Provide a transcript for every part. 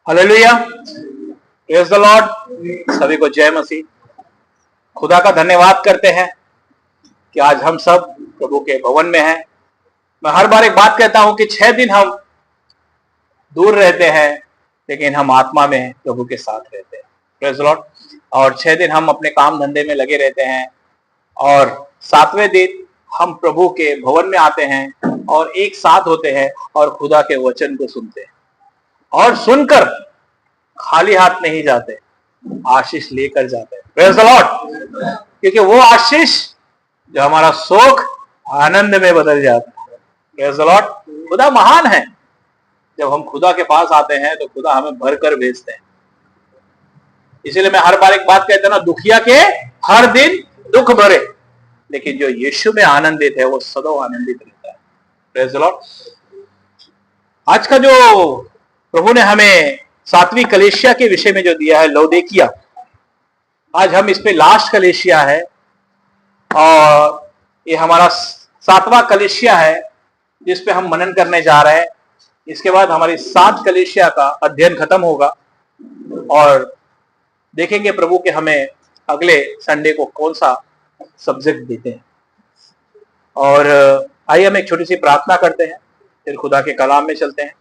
Hallelujah, praise the Lord. सभी को जय मसीह। खुदा का धन्यवाद करते हैं कि आज हम सब प्रभु के भवन में हैं। मैं हर बार एक बात कहता हूं कि 6 दिन हम दूर रहते हैं, लेकिन हम आत्मा में प्रभु के साथ रहते हैं। Praise the Lord. और 6 दिन हम अपने काम धंधे में लगे रहते हैं, और 7वें दिन हम प्रभु के भवन में आते हैं और एक साथ होते हैं और खुदा के वचन को सुनते हैं, और सुनकर खाली हाथ नहीं जाते, आशीष लेकर जाते हैं। Praise the Lord. क्योंकि वो आशीष जो हमारा शोक आनंद में बदल जाता है। Praise the Lord. खुदा महान है। जब हम खुदा के पास आते हैं तो खुदा हमें भरकर भेजते हैं। इसीलिए मैं हर बार एक बात कहता हूं ना, दुखिया के हर दिन दुख भरे, लेकिन जो यीशु में आनंदित है वो सदैव आनंदित रहता है। Praise the Lord. आज का जो प्रभु ने हमें 7वीं कलीसिया के विषय में जो दिया है, लौदीकिया, आज हम इस पे लास्ट कलीसिया है, और ये हमारा 7वां कलीसिया है जिस पे हम मनन करने जा रहे हैं। इसके बाद हमारी 7 कलीसिया का अध्ययन खत्म होगा, और देखेंगे प्रभु के हमें अगले संडे को कौन सा सब्जेक्ट देते हैं। और आइए हम एक छोटी सी प्रार्थना करते हैं, फिर खुदा के कलाम में चलते हैं।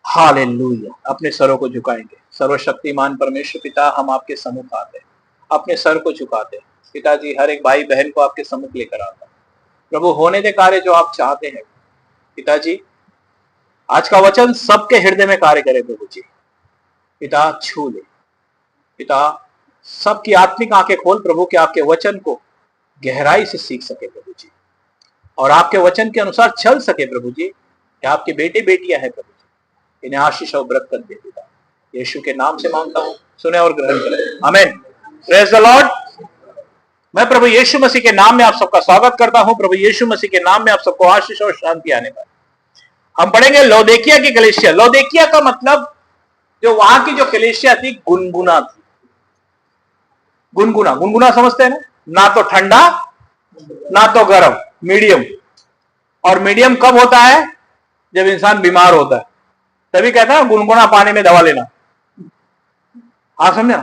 हालेलुया। अपने सरों को झुकाएंगे। सर्वशक्तिमान परमेश्वर पिता, हम आपके सम्मुख आते हैं, अपने सर को झुकाते हैं। पिताजी, हर एक भाई बहन को आपके सम्मुख लेकर आता है। प्रभु, होने दे कार्य जो आप चाहते हैं। पिताजी, आज का वचन सबके हृदय में कार्य करे प्रभु जी। पिता, छू ले पिता, सबकी आत्मिक आंखें खोल प्रभु, के आपके वचन को गहराई से सीख सके प्रभु जी, और आपके वचन के अनुसार चल सके प्रभु जी। कि आपके बेटे बेटियां हैं प्रभु जी, इन्हें आशीष और बरकत दे पिता। यीशु के नाम से मांगता हूं, सुने और ग्रहण करें। आमीन। Praise the Lord. मैं प्रभु यीशु मसीह के नाम में आप सबका स्वागत करता हूं। प्रभु यीशु मसीह के नाम में आप सबको आशीष और शांति आने पाए। हम पढ़ेंगे लौदीकिया की कलीसिया। लौदीकिया का मतलब, जो वहां की जो कलीसिया थी, गुनगुना थी। गुनगुना, गुनगुना समझते हैं ना तो ठंडा ना तो गर्म, मीडियम। और मीडियम कब होता है? जब इंसान बीमार होता है, तभी कहता है गुनगुना पानी में दवा लेना। हाँ, समझे।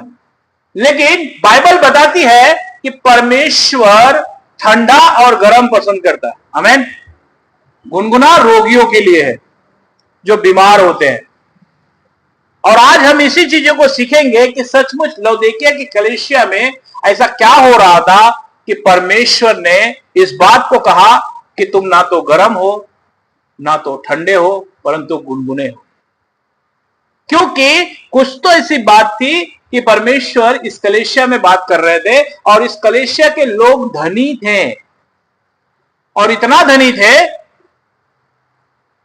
लेकिन बाइबल बताती है कि परमेश्वर ठंडा और गर्म पसंद करता है। आमीन। गुनगुना रोगियों के लिए है, जो बीमार होते हैं। और आज हम इसी चीजों को सीखेंगे कि सचमुच लौदीकिया की कलीसिया में ऐसा क्या हो रहा था कि परमेश्वर ने इस बात को कहा कि तुम ना तो गर्म हो ना तो ठंडे हो, परंतु गुनगुने हो। क्योंकि कुछ तो ऐसी बात थी कि परमेश्वर इस कलीसिया में बात कर रहे थे, और इस कलीसिया के लोग धनी थे, और इतना धनी थे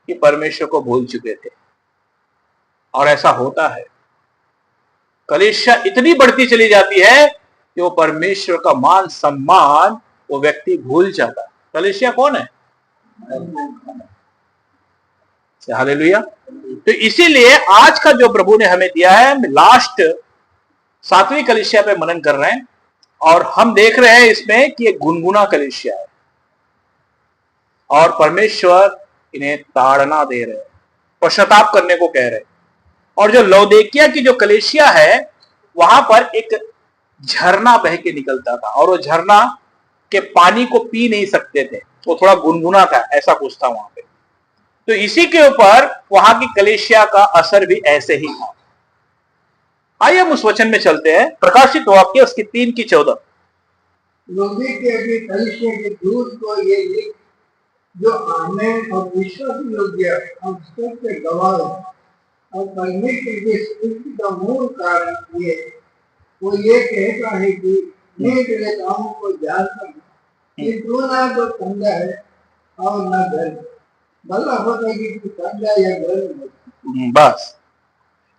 कि परमेश्वर को भूल चुके थे। और ऐसा होता है, कलीसिया इतनी बढ़ती चली जाती है कि वो परमेश्वर का मान सम्मान वो व्यक्ति भूल जाता है। कलीसिया कौन है? हालेलुया। तो इसीलिए आज का जो प्रभु ने हमें दिया है, हम लास्ट 7वीं कलीसिया पे मनन कर रहे हैं, और हम देख रहे हैं इसमें कि ये गुनगुना कलीसिया है, और परमेश्वर इन्हें ताड़ना दे रहे हैं, पश्चाताप करने को कह रहे हैं। और जो लौदीकिया की जो कलीसिया है, वहां पर एक झरना बह के निकलता था, और वो झरना के पानी को पी नहीं सकते थे, वो थोड़ा गुनगुना था, ऐसा कुछ था वहां पे। तो इसी के ऊपर वहां की कलीसिया का असर भी ऐसे ही था। आइए हम उस वचन में चलते हैं। प्रकाशित वाक्य उसकी 3:14। लौदीकिया की कलीसिया के दूत को ये लिख, जो आमेन और विश्वास योग्य और सत्य गवाह है, और परमेश्वर की सृष्टि का मूल कारण ये, वो ये कहता है कि मैं तेरे कामों को जानता हूँ कि तू ना तो ठंडा है और ना गर्म। भला होता है कि तू ठंडा या गर्म हो। बस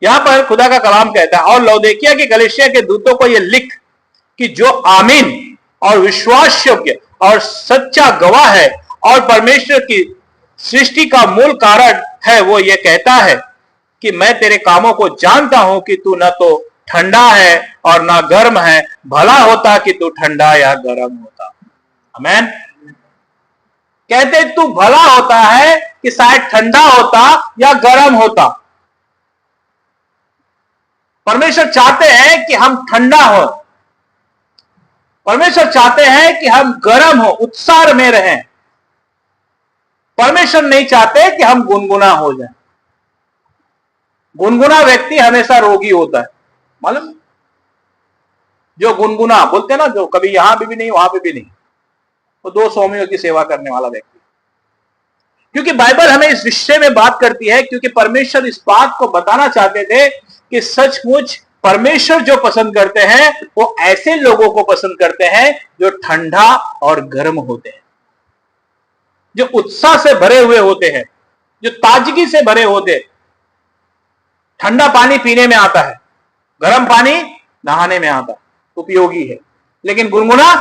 यहां पर खुदा का कलाम कहता है, और लौदीकिया की कलीसिया के दूतों को ये लिख कि जो आमीन और विश्वास योग्य और सच्चा गवाह है और परमेश्वर की सृष्टि का मूल कारण है, वो ये कहता है कि मैं तेरे कामों को जानता हूं कि तू न तो ठंडा है और ना गर्म है। भला होता कि तू ठंडा या गर्म होता। आमीन। कहते तू भला होता है कि शायद ठंडा होता या गर्म होता, परमेश्वर चाहते हैं कि हम ठंडा हो, परमेश्वर चाहते हैं कि हम गर्म हो, उत्साह में रहें। परमेश्वर नहीं चाहते कि हम गुनगुना हो जाए। गुनगुना व्यक्ति हमेशा रोगी होता है, मालूम? जो गुनगुना बोलते हैं ना, जो कभी यहां पे भी नहीं वहां पे भी नहीं, वो 2 स्वामियों की सेवा करने वाला व्यक्ति। क्योंकि बाइबल हमें इस विषय में बात करती है, क्योंकि परमेश्वर इस बात को बताना चाहते थे कि सचमुच परमेश्वर जो पसंद करते हैं वो ऐसे लोगों को पसंद करते हैं जो ठंडा और गर्म होते हैं, जो उत्साह से भरे हुए होते हैं, जो ताजगी से भरे होते हैं। ठंडा पानी पीने में आता है, गर्म पानी नहाने में आता है, उपयोगी है, लेकिन गुनगुना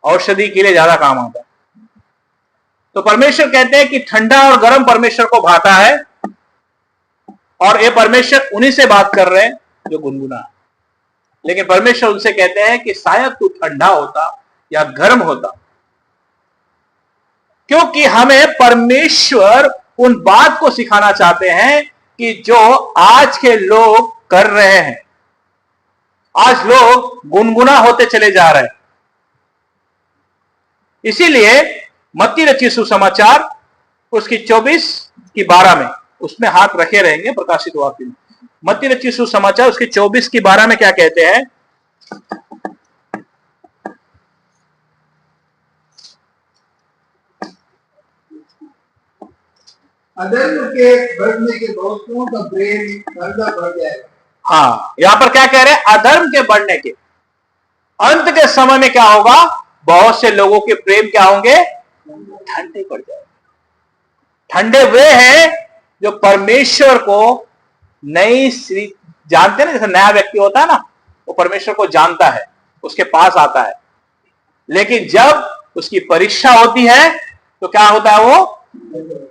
औषधि के लिए ज्यादा काम आता है। तो परमेश्वर कहते हैं कि ठंडा और गर्म परमेश्वर को भाता है, और ये परमेश्वर उन्हीं से बात कर रहे हैं जो गुनगुना है। लेकिन परमेश्वर उनसे कहते हैं कि शायद तू ठंडा होता या गर्म होता, क्योंकि हमें परमेश्वर उन बात को सिखाना चाहते हैं कि जो आज के लोग कर रहे हैं। आज लोग गुनगुना होते चले जा रहे हैं। इसीलिए मत्ती रचित सुसमाचार उसकी 24:12 में, उसमें हाथ रखे रहेंगे प्रकाशित वाक्य में। मत्ती रचित सुसमाचार उसके 24:12 में क्या कहते हैं? अधर्म के बढ़ने के बहुतों का प्रेम ठंडा पड़ जाएगा। हाँ, यहां पर क्या कह रहे हैं? अधर्म के बढ़ने के, अंत के समय में क्या होगा? बहुत से लोगों के प्रेम क्या होंगे? ठंडे पड़ जाएंगे। ठंडे वे हैं जो परमेश्वर को नहीं जानते ना। जैसे नया व्यक्ति होता है ना, वो परमेश्वर को जानता है, उसके पास आता है, लेकिन जब उसकी परीक्षा होती है तो क्या होता है? वो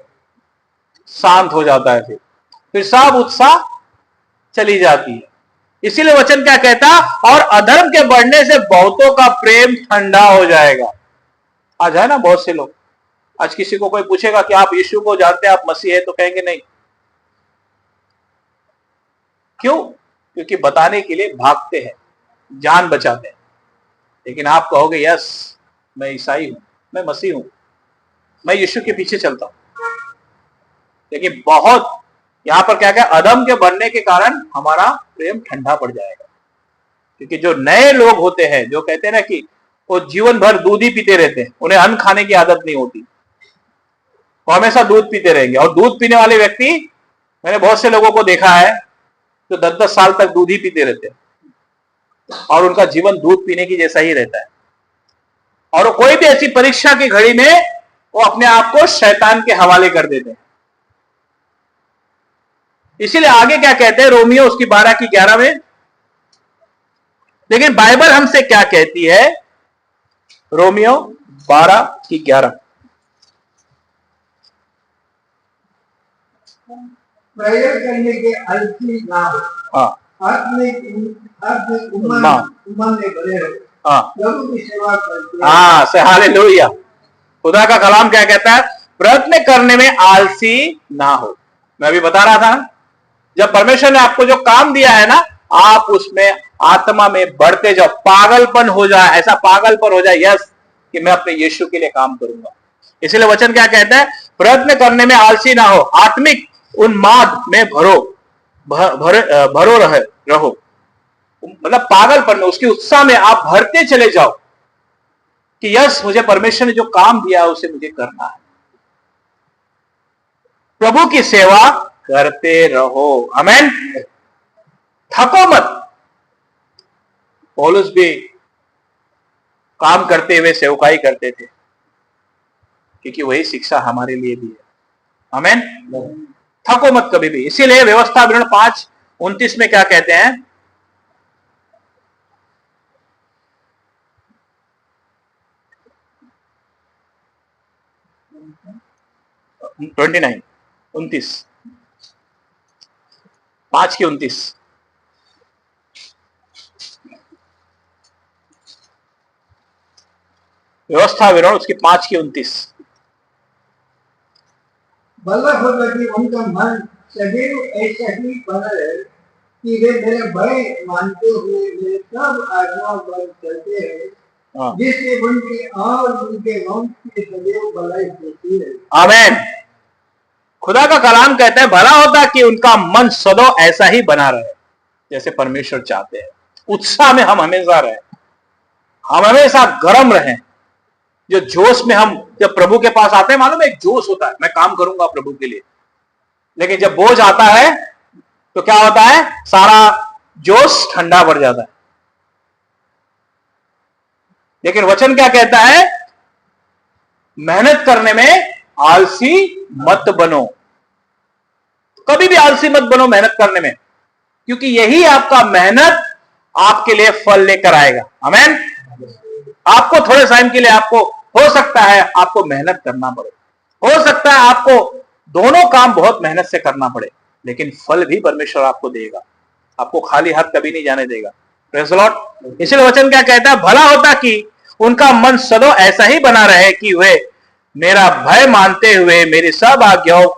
शांत हो जाता है, फिर सब उत्साह चली जाती है। इसीलिए वचन क्या कहता? और अधर्म के बढ़ने से बहुतों का प्रेम ठंडा हो जाएगा। आज है ना बहुत से लोग, आज किसी को कोई पूछेगा कि आप यीशु को जानते हैं, आप मसीह है, तो कहेंगे नहीं। क्यों? क्योंकि बताने के लिए भागते हैं, जान बचाते हैं। लेकिन आप कहोगे यस, मैं ईसाई हूं, मैं मसीह हूं, मैं यीशु के पीछे चलता हूं, लेकिन बहुत यहां पर क्या कहा? अधर्म के बढ़ने के कारण हमारा प्रेम ठंडा पड़ जाएगा। क्योंकि जो नए लोग होते हैं, जो कहते हैं ना कि वो जीवन भर दूध ही पीते रहते हैं, उन्हें अन्न खाने की आदत नहीं होती, वो हमेशा दूध पीते रहेंगे। और दूध पीने वाले व्यक्ति, मैंने बहुत से लोगों को देखा है जो 10-10 साल तक दूध ही पीते रहते हैं, और उनका जीवन दूध पीने की जैसा ही रहता है। और कोई भी ऐसी परीक्षा की घड़ी में वो अपने आप को शैतान के हवाले कर देते हैं। इसीलिए आगे क्या कहते हैं रोमियो उसकी 12:11 में? लेकिन बाइबल हमसे क्या कहती है? रोमियो 12:11, प्रयोग करने के आलसी ना हो, हाँ, आत्मिक उम्र में भरे रहो, हाँ, प्रभु की सेवा करते रहो। हाँ, से हालेलुया। खुदा का कलाम क्या कहता है? प्रयत्न करने में आलसी ना हो। मैं अभी बता रहा था, जब परमेश्वर ने आपको जो काम दिया है ना, आप उसमें आत्मा में बढ़ते जाओ, पागलपन हो जाए, ऐसा पागलपन हो जाए यस कि मैं अपने यीशु के लिए काम करूंगा। इसीलिए वचन क्या कहता है? प्रयत्न करने में आलसी ना हो, आत्मिक उन्माद में भरो रहो। मतलब पागलपन में, उसके उत्साह में आप भरते चले जाओ कि यस, मुझे परमेश्वर ने जो काम दिया है उसे मुझे करना है। प्रभु की सेवा करते रहो, आमेन। थको मत। पौलुस भी काम करते हुए सेवकाई करते थे, क्योंकि वही शिक्षा हमारे लिए भी है, आमेन। थको मत कभी भी। इसीलिए व्यवस्था विवरण 5:29 में क्या कहते हैं? 29 5:29 व्यवस्था विवरण उसकी 5:29। बल्लभ होगा कि उनका मन सदैव ऐसा ही बना रहे कि वे मेरे भय मानते हुए मेरे सब आज्ञाओं पर चलते हैं, हाँ। जिससे उनके और उनके वंश की सदैव भलाई होती है। आमीन। खुदा का कलाम कहता है भला होता कि उनका मन सदैव ऐसा ही बना रहे जैसे परमेश्वर चाहते हैं। उत्साह में हम हमेशा रहें, हम हमेशा गर्म रहें। जो जोश में हम जब प्रभु के पास आते हैं, मालूम है एक जोश होता है, मैं काम करूंगा प्रभु के लिए। लेकिन जब बोझ आता है तो क्या होता है, सारा जोश ठंडा पड़ जाता है। लेकिन वचन क्या कहता है, मेहनत करने में आलसी मत बनो। कभी भी आलसी मत बनो मेहनत करने में, क्योंकि यही आपका मेहनत आपके लिए फल लेकर आएगा। आमीन। आपको थोड़े टाइम के लिए आपको हो सकता है आपको मेहनत करना पड़े, हो सकता है आपको दोनों काम बहुत मेहनत से करना पड़े, लेकिन फल भी परमेश्वर आपको देगा। आपको खाली हाथ कभी नहीं जाने देगा। Praise the Lord. इसलिए वचन क्या कहता है, भला होता कि उनका मन सदैव ऐसा ही बना रहे कि वे मेरा भय मानते हुए मेरी सब आज्ञाओं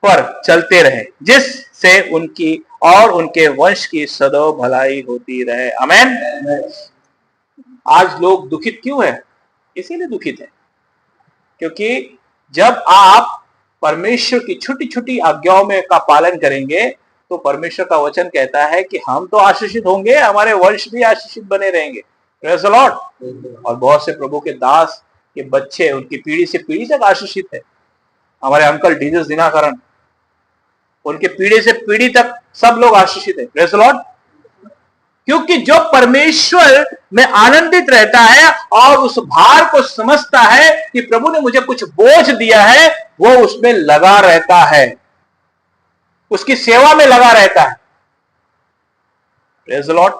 पर चलते रहे, जिससे उनकी और उनके वंश की सदैव भलाई होती रहे। आमीन। आज लोग दुखित क्यों है? इसीलिए दुखित है क्योंकि जब आप परमेश्वर की छोटी छोटी आज्ञाओं में का पालन करेंगे तो परमेश्वर का वचन कहता है कि हम तो आशीषित होंगे, हमारे वंश भी आशीषित बने रहेंगे। Praise the Lord. और बहुत से प्रभु के दास के बच्चे उनकी पीढ़ी से पीढ़ी तक आशीषित है। हमारे अंकल डीजस दिनाकरण, उनके पीढ़ी से पीढ़ी तक सब लोग आशीषित है। Praise the Lord. क्योंकि जो परमेश्वर में आनंदित रहता है और उस भार को समझता है कि प्रभु ने मुझे कुछ बोझ दिया है, वो उसमें लगा रहता है, उसकी सेवा में लगा रहता है। Praise the Lord.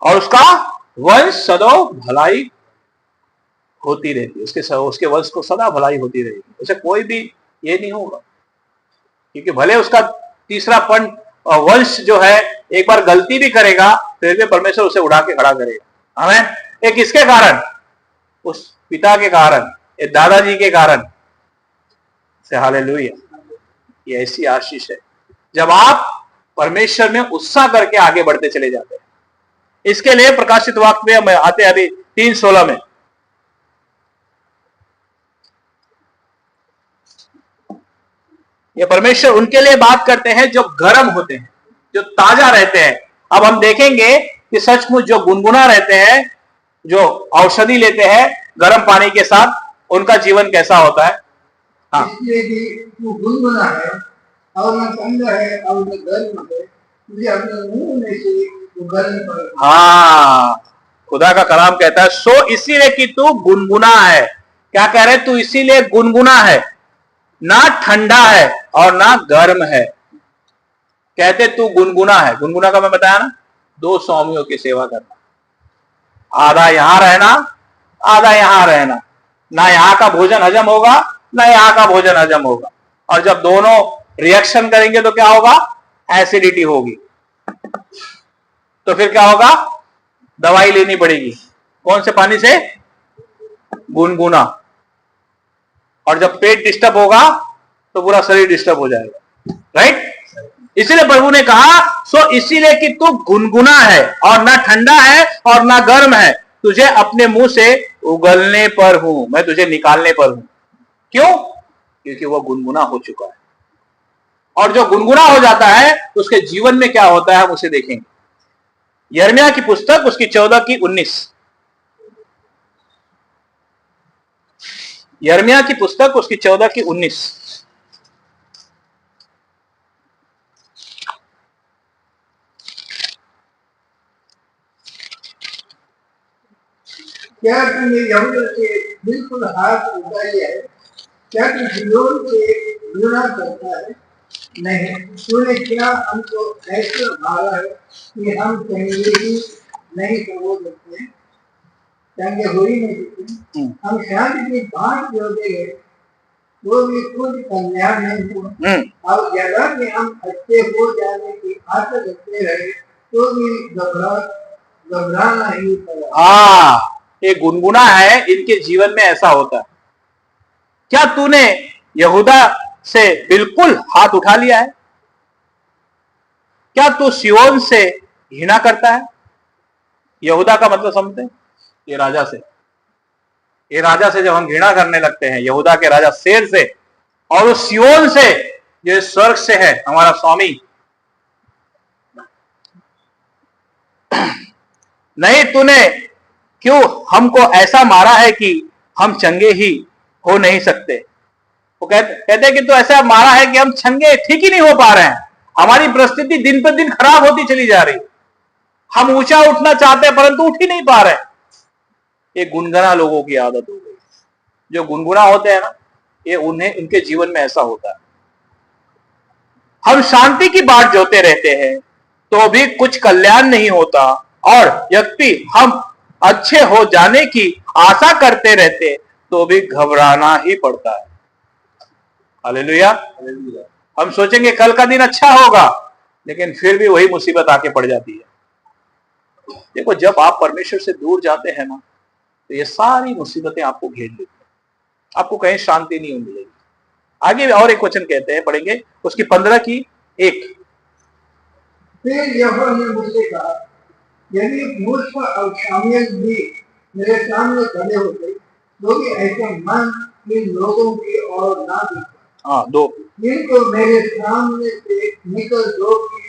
और उसका वंश सदैव भलाई होती रहती है, उसके वंश को सदा भलाई होती रहेगी। उसे कोई भी ये नहीं होगा, क्योंकि भले उसका तीसरा वंश जो है एक बार गलती भी करेगा फिर भी परमेश्वर उसे उड़ा के खड़ा करेगा। हमें एक इसके कारण, उस पिता के कारण, एक दादाजी के कारण से। हालेलुया। ये ऐसी आशीष है जब आप परमेश्वर में उत्साह करके आगे बढ़ते चले जाते हैं। इसके लिए प्रकाशित वाक्य में आते अभी 3:16 में, ये परमेश्वर उनके लिए बात करते हैं जो गर्म होते हैं, जो ताजा रहते हैं। अब हम देखेंगे कि सचमुच जो गुनगुना रहते हैं, जो औषधि लेते हैं गर्म पानी के साथ, उनका जीवन कैसा होता है। हाँ। इसलिए कि तू गुनगुना है और न ठंडा है और न गर्म है, तुझे अपने मुंह में से उगलने पर। हाँ, खुदा का कलाम कहता है सो इसीलिए कि तू गुनगुना है। क्या कह रहे, तू इसीलिए गुनगुना है, ना ठंडा है और ना गर्म है। कहते तू गुनगुना है। गुनगुना का मैं बताया ना, 2 स्वामियों की सेवा करना, आधा यहां रहना, आधा यहां रहना। ना यहां का भोजन हजम होगा, ना यहां का भोजन हजम होगा। और जब दोनों रिएक्शन करेंगे तो क्या होगा, एसिडिटी होगी। तो फिर क्या होगा, दवाई लेनी पड़ेगी। कौन से पानी से, गुनगुना। और जब पेट डिस्टर्ब होगा तो पूरा शरीर डिस्टर्ब हो जाएगा। राइट। इसीलिए प्रभु ने कहा सो इसीलिए कि तू गुनगुना है और ना ठंडा है और ना गर्म है, तुझे अपने मुंह से उगलने पर हूं, मैं तुझे निकालने पर हूं। क्यों? क्योंकि वह गुनगुना हो चुका है। और जो गुनगुना हो जाता है उसके जीवन में क्या होता है हम उसे देखेंगे। यिर्मयाह की पुस्तक उसकी 14:19, यिर्मयाह की पुस्तक उसकी 14:19। क्या तूने यहूदा से बिल्कुल हाथ उठा लिया है? क्या तू गिलोन से घृणा करता है? नहीं, तूने क्या हमको ऐसा मारा है कि हम कहेंगे ही नहीं कबूल करते हैं, कहेंगे हो ही नहीं सकते। हम शांति की बात जोड़ते हैं, वो भी खुद कल्याण नहीं हुआ। और जगह में हम अच्छे हो जाने की आशा रखते रहे तो भी घबराना ही पड़ा। हाँ, ये गुनगुना है, इनके जीवन में ऐसा होता है। क्या तूने यहूदा से बिल्कुल हाथ उठा लिया है? क्या तू सियोन से घृणा करता है? यहूदा का मतलब समझते हैं? ये राजा से, ये राजा से जब हम घृणा करने लगते हैं, यहूदा के राजा शेर से, और उस सियोन से जो स्वर्ग से है, हमारा स्वामी, नहीं तूने क्यों हमको ऐसा मारा है कि हम चंगे ही हो नहीं सकते। वो कहते हैं कि तू ऐसा मारा है कि हम चंगे ठीक ही नहीं हो पा रहे हैं, हमारी परिस्थिति दिन पर दिन खराब होती चली जा रही, हम ऊंचा उठना चाहते हैं परंतु उठ ही नहीं पा रहे। ये गुनगुना लोगों की आदत हो गई, जो गुनगुना होते हैं ना, ये उन्हें उनके जीवन में ऐसा होता है। हम शांति की बात जोते रहते हैं तो भी कुछ कल्याण नहीं होता, और यद्यपि हम अच्छे हो जाने की आशा करते रहते तो भी घबराना ही पड़ता है। हालेलुया। हम सोचेंगे कल का दिन अच्छा होगा, लेकिन फिर भी वही मुसीबत आके पड़ जाती है। देखो, जब आप परमेश्वर से दूर जाते हैं ना, तो ये सारी मुसीबतें आपको घेर लेती हैं, आपको कहीं शांति नहीं मिलेगी। आगे और एक वचन कहते हैं, पढ़ेंगे उसकी 15 की 1। फिर यहोवा ने मुझसे कहा, यदि मूसा और शामुएल भी मेरे सामने खड़े होते तो भी ऐसा मन इन लोगों की ओर ना दिखता। हाँ, 2। जिनको मेरे सामने से निकल दो कि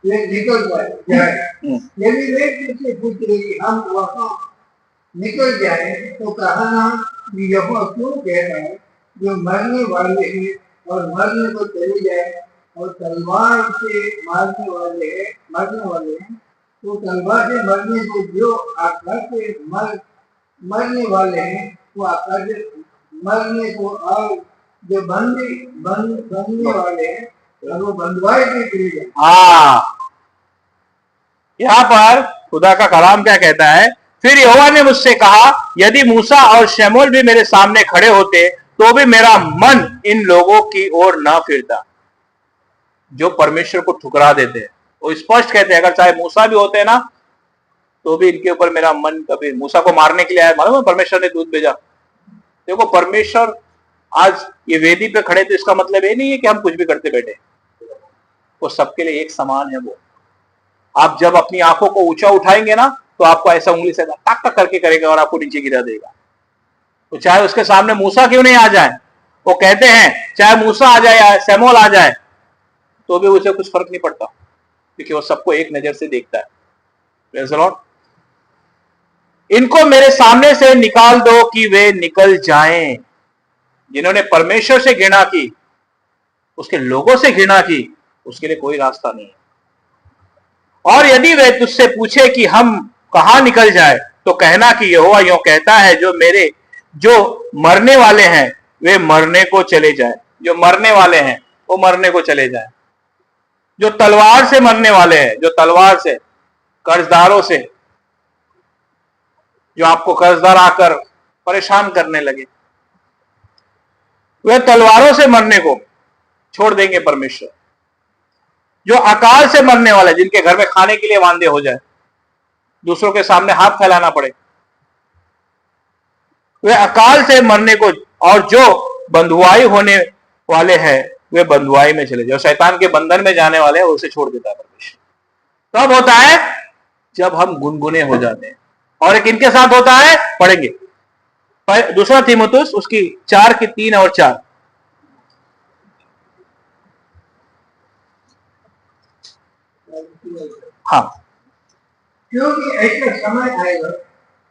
वे निकल जाए। यदि वे तुझसे पूछे कि हम वहाँ निकल जाए तो कहना यहोवा क्यों कह रहा है, जो मरने वाले हैं और मरने को चले जाए, और तलवार से मरने वाले हैं तो तलवार से मरने को, जो आकाश से मरने वाले हैं वो आकाश से मरने को, और जो बनने वाले हैं और वो बंधुआई के चले जाए। हाँ, यहाँ पर खुदा का कलाम क्या कहता है? फिर यहोवा ने मुझसे कहा, यदि मूसा और शमूएल भी मेरे सामने खड़े होते तो भी मेरा मन इन लोगों की ओर ना फिरता। जो परमेश्वर को ठुकरा देते हैं वो स्पष्ट कहते हैं, अगर चाहे मूसा भी होते हैं ना, तो भी इनके ऊपर मेरा मन कभी, मूसा को मारने के लिए आया, मालूम है परमेश्वर ने दूत भेजा। देखो, परमेश्वर आज ये वेदी पे खड़े, तो इसका मतलब ये नहीं है कि हम कुछ भी करते बैठे, वो सबके लिए एक समान है। वो आप जब अपनी आंखों को ऊंचा उठाएंगे ना, तो आपको ऐसा उंगली से टक टक करके करेगा और आपको नीचे गिरा देगा। तो चाहे उसके सामने मूसा क्यों नहीं आ जाए, वो कहते हैं चाहे मूसा आ जाए या शमूएल आ जाए तो भी उसे कुछ फर्क नहीं पड़ता, क्योंकि वो सबको एक नजर से देखता है। Praise the Lord. इनको मेरे सामने से निकाल दो कि वे निकल जाएं। जिन्होंने परमेश्वर से घृणा की, उसके लोगों से घृणा की, उसके लिए कोई रास्ता नहीं है। और यदि वे तुझसे पूछे कि हम कहां निकल जाए, तो कहना कि यहोवा यूं कहता है, जो मरने वाले हैं वे मरने को चले जाए। जो मरने वाले हैं वो मरने को चले जाए। जो तलवार से मरने वाले हैं, जो तलवार से, कर्जदारों से, जो आपको कर्जदार आकर परेशान करने लगे, वे तलवारों से मरने को छोड़ देंगे परमेश्वर। जो अकाल से मरने वाले, जिनके घर में खाने के लिए वांदे हो जाए, दूसरों के सामने हाथ फैलाना पड़े, वे अकाल से मरने को, और जो बंधुआई होने वाले हैं वे बंधुआई में चले जाए। शैतान के बंधन में जाने वाले हैं उसे छोड़ देता है परमेश्वर। तब होता है जब हम गुनगुने हो जाते हैं। और एक इनके साथ होता है, पढ़ेंगे दूसरा तीमुथियुस उसकी 4 की 3 और 4। हाँ, क्योंकि ऐसा समय आएगा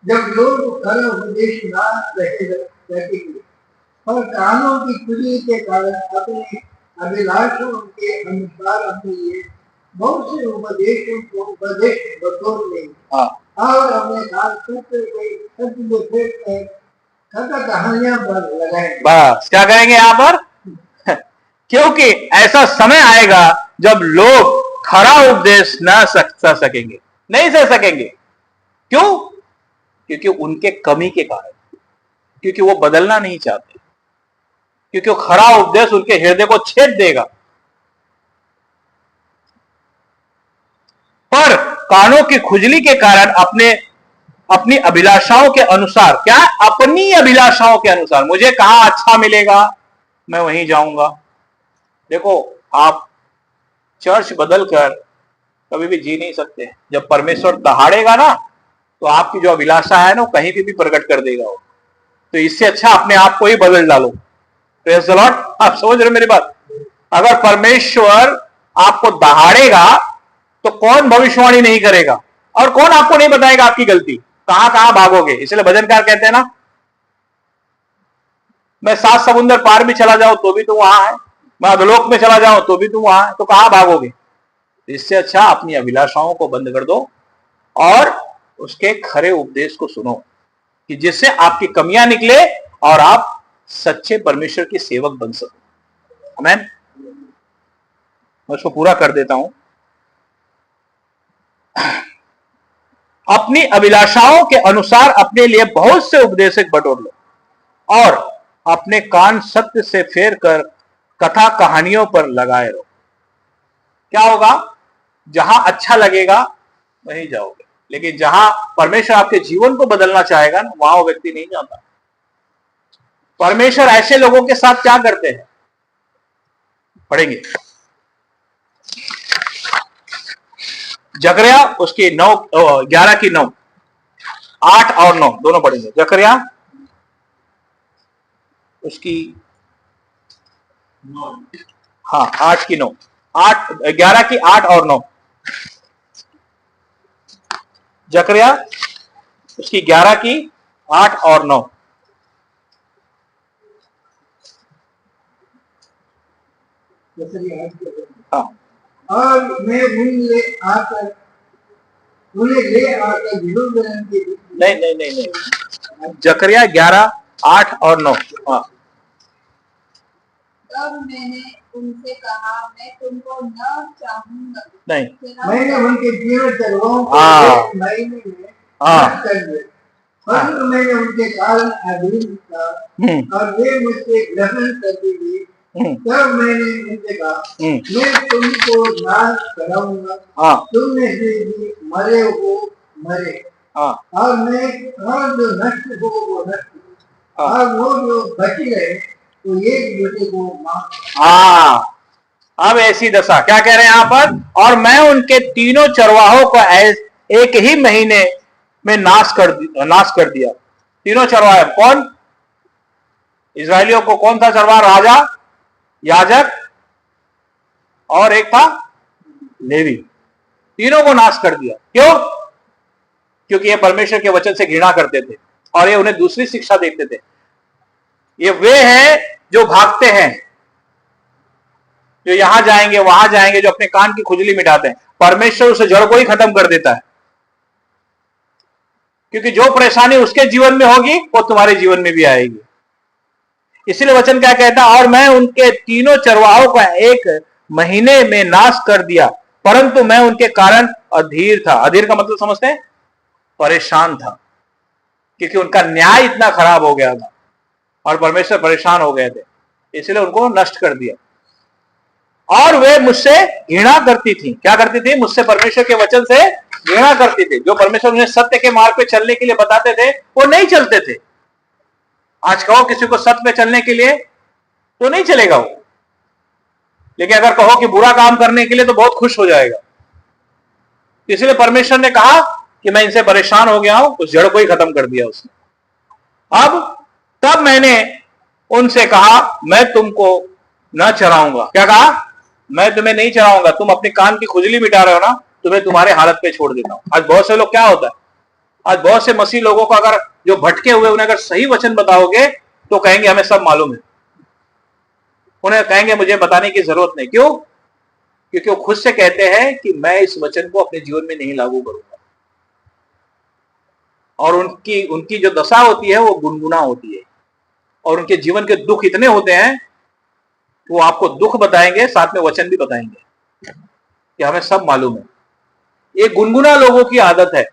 जब लोग खरा उपदेश ना रखेंगे और कानों की खुली के कारण अपने अभिलाषों के अनुसार अपने लिए बहुत से उपदेशों को उपदेश बतौर लेंगे और अपने साथ सत्य कहानियां पर लगाएंगे। बस क्या करेंगे यहाँ पर? क्योंकि ऐसा समय आएगा जब लोग खरा उपदेश ना सह सकेंगे, नहीं सह सकेंगे। क्यों? क्योंकि उनके कमी के कारण, क्योंकि वो बदलना नहीं चाहते, क्योंकि वो खरा उपदेश उनके हृदय को छेद देगा। पर कानों की खुजली के कारण अपनी अभिलाषाओं के अनुसार, क्या? अपनी अभिलाषाओं के अनुसार, मुझे कहां अच्छा मिलेगा मैं वहीं जाऊंगा। देखो, आप चर्च बदलकर कभी भी जी नहीं सकते। जब परमेश्वर दहाड़ेगा ना तो आपकी जो अभिलाषा है ना वो कहीं पे भी प्रकट कर देगा वो। तो इससे अच्छा अपने आप को ही बदल डालो। Praise the Lord. आप समझ रहे हो मेरी बात? अगर परमेश्वर आपको दहाड़ेगा तो कौन भविष्यवाणी नहीं करेगा और कौन आपको नहीं बताएगा आपकी गलती? कहां कहां भागोगे? इसलिए भजनकार कहते हैं ना, मैं 7 समुंदर पार भी चला जाऊं तो भी तू वहां है, मैं अधोलोक में चला जाऊं तो भी तू वहां है, तो कहां भागोगे? इससे अच्छा अपनी अभिलाषाओं को बंद कर दो और उसके खरे उपदेश को सुनो कि जिससे आपकी कमियां निकले और आप सच्चे परमेश्वर के सेवक बन सको। आमीन। मैं उसको पूरा कर देता हूं। अपनी अभिलाषाओं के अनुसार अपने लिए बहुत से उपदेशक बटोर लो और अपने कान सत्य से फेर कर कथा कहानियों पर लगाए रहो। क्या होगा? जहां अच्छा लगेगा वहीं जाओगे, लेकिन जहां परमेश्वर आपके जीवन को बदलना चाहेगा ना वहां वो व्यक्ति नहीं जाता। परमेश्वर ऐसे लोगों के साथ क्या करते हैं पढ़ेंगे। जकरिया उसकी 11 की 9, 8 और 9 दोनों पढ़ेंगे। जकरिया उसकी 8 की 9, 11 की 8 और 9। जकरिया उसकी 11 की 8 और 9। हाँ। और मैं उन्हें ले आकर विरोधन के नहीं, जकरिया 11, 8 और 9। हाँ। तब मैंने उनसे कहा, मैं तुमको न चाहूंगा। नहीं, मैंने उनके जीवन चरवाहों को एक महीने में नष्ट कर दिया, परंतु मैंने उनके कारण अधीन था और वे मुझसे ग्रहण करते थे। तब मैंने उनसे कहा, मैं तुमको नाश कराऊंगा, तुम में से भी मरे हो मरे, और मैं और जो नष्ट हो वो नष्ट हो, और वो जो बच गए तो एक दूसरे को मार। अब ऐसी दशा क्या कह रहे हैं यहां पर? और मैं उनके तीनों चरवाहों को एक ही महीने में नाश कर दिया। तीनों चरवाहे कौन? इजरायलियों को कौन था चरवाहा? राजा, याजक और एक था लेवी। तीनों को नाश कर दिया। क्यों? क्योंकि ये परमेश्वर के वचन से घृणा करते थे और ये उन्हें दूसरी शिक्षा देते थे। ये वे हैं जो भागते हैं, जो यहां जाएंगे वहां जाएंगे, जो अपने कान की खुजली मिटाते हैं। परमेश्वर उसे जड़ को ही खत्म कर देता है, क्योंकि जो परेशानी उसके जीवन में होगी वो तुम्हारे जीवन में भी आएगी। इसलिए वचन क्या कहता है? और मैं उनके तीनों चरवाहों का एक महीने में नाश कर दिया, परंतु मैं उनके कारण अधीर था। अधीर का मतलब समझते हैं? परेशान था, क्योंकि उनका न्याय इतना खराब हो गया था और परमेश्वर परेशान हो गए थे, इसलिए उनको नष्ट कर दिया। और वे मुझसे घृणा करती थी। क्या करती थी? मुझसे परमेश्वर के वचन से घृणा करती थी। जो परमेश्वर उन्हें सत्य के मार्ग पे चलने के लिए बताते थे वो नहीं चलते थे। आज कहो किसी को सत्य पे चलने के लिए तो नहीं चलेगा वो, लेकिन अगर कहो कि बुरा काम करने के लिए तो बहुत खुश हो जाएगा। इसलिए परमेश्वर ने कहा कि मैं इनसे परेशान हो गया हूं, उस जड़ को ही खत्म कर दिया उसने। अब तब मैंने उनसे कहा, मैं तुमको न चराऊंगा। क्या कहा? मैं तुम्हें नहीं चराऊंगा। तुम अपने कान की खुजली मिटा रहे हो ना, तुम्हें तुम्हारे हालत पे छोड़ देता हूं। आज बहुत से लोग क्या होता है, आज बहुत से मसीह लोगों को अगर जो भटके हुए उन्हें अगर सही वचन बताओगे तो कहेंगे हमें सब मालूम है। उन्हें कहेंगे मुझे बताने की जरूरत नहीं। क्यों? क्योंकि वो खुद से कहते हैं कि मैं इस वचन को अपने जीवन में नहीं लागू करूंगा। और उनकी जो दशा होती है वो गुनगुना होती है, और उनके जीवन के दुख इतने होते हैं वो आपको दुख बताएंगे, साथ में वचन भी बताएंगे कि हमें सब मालूम है। ये गुनगुना लोगों की आदत है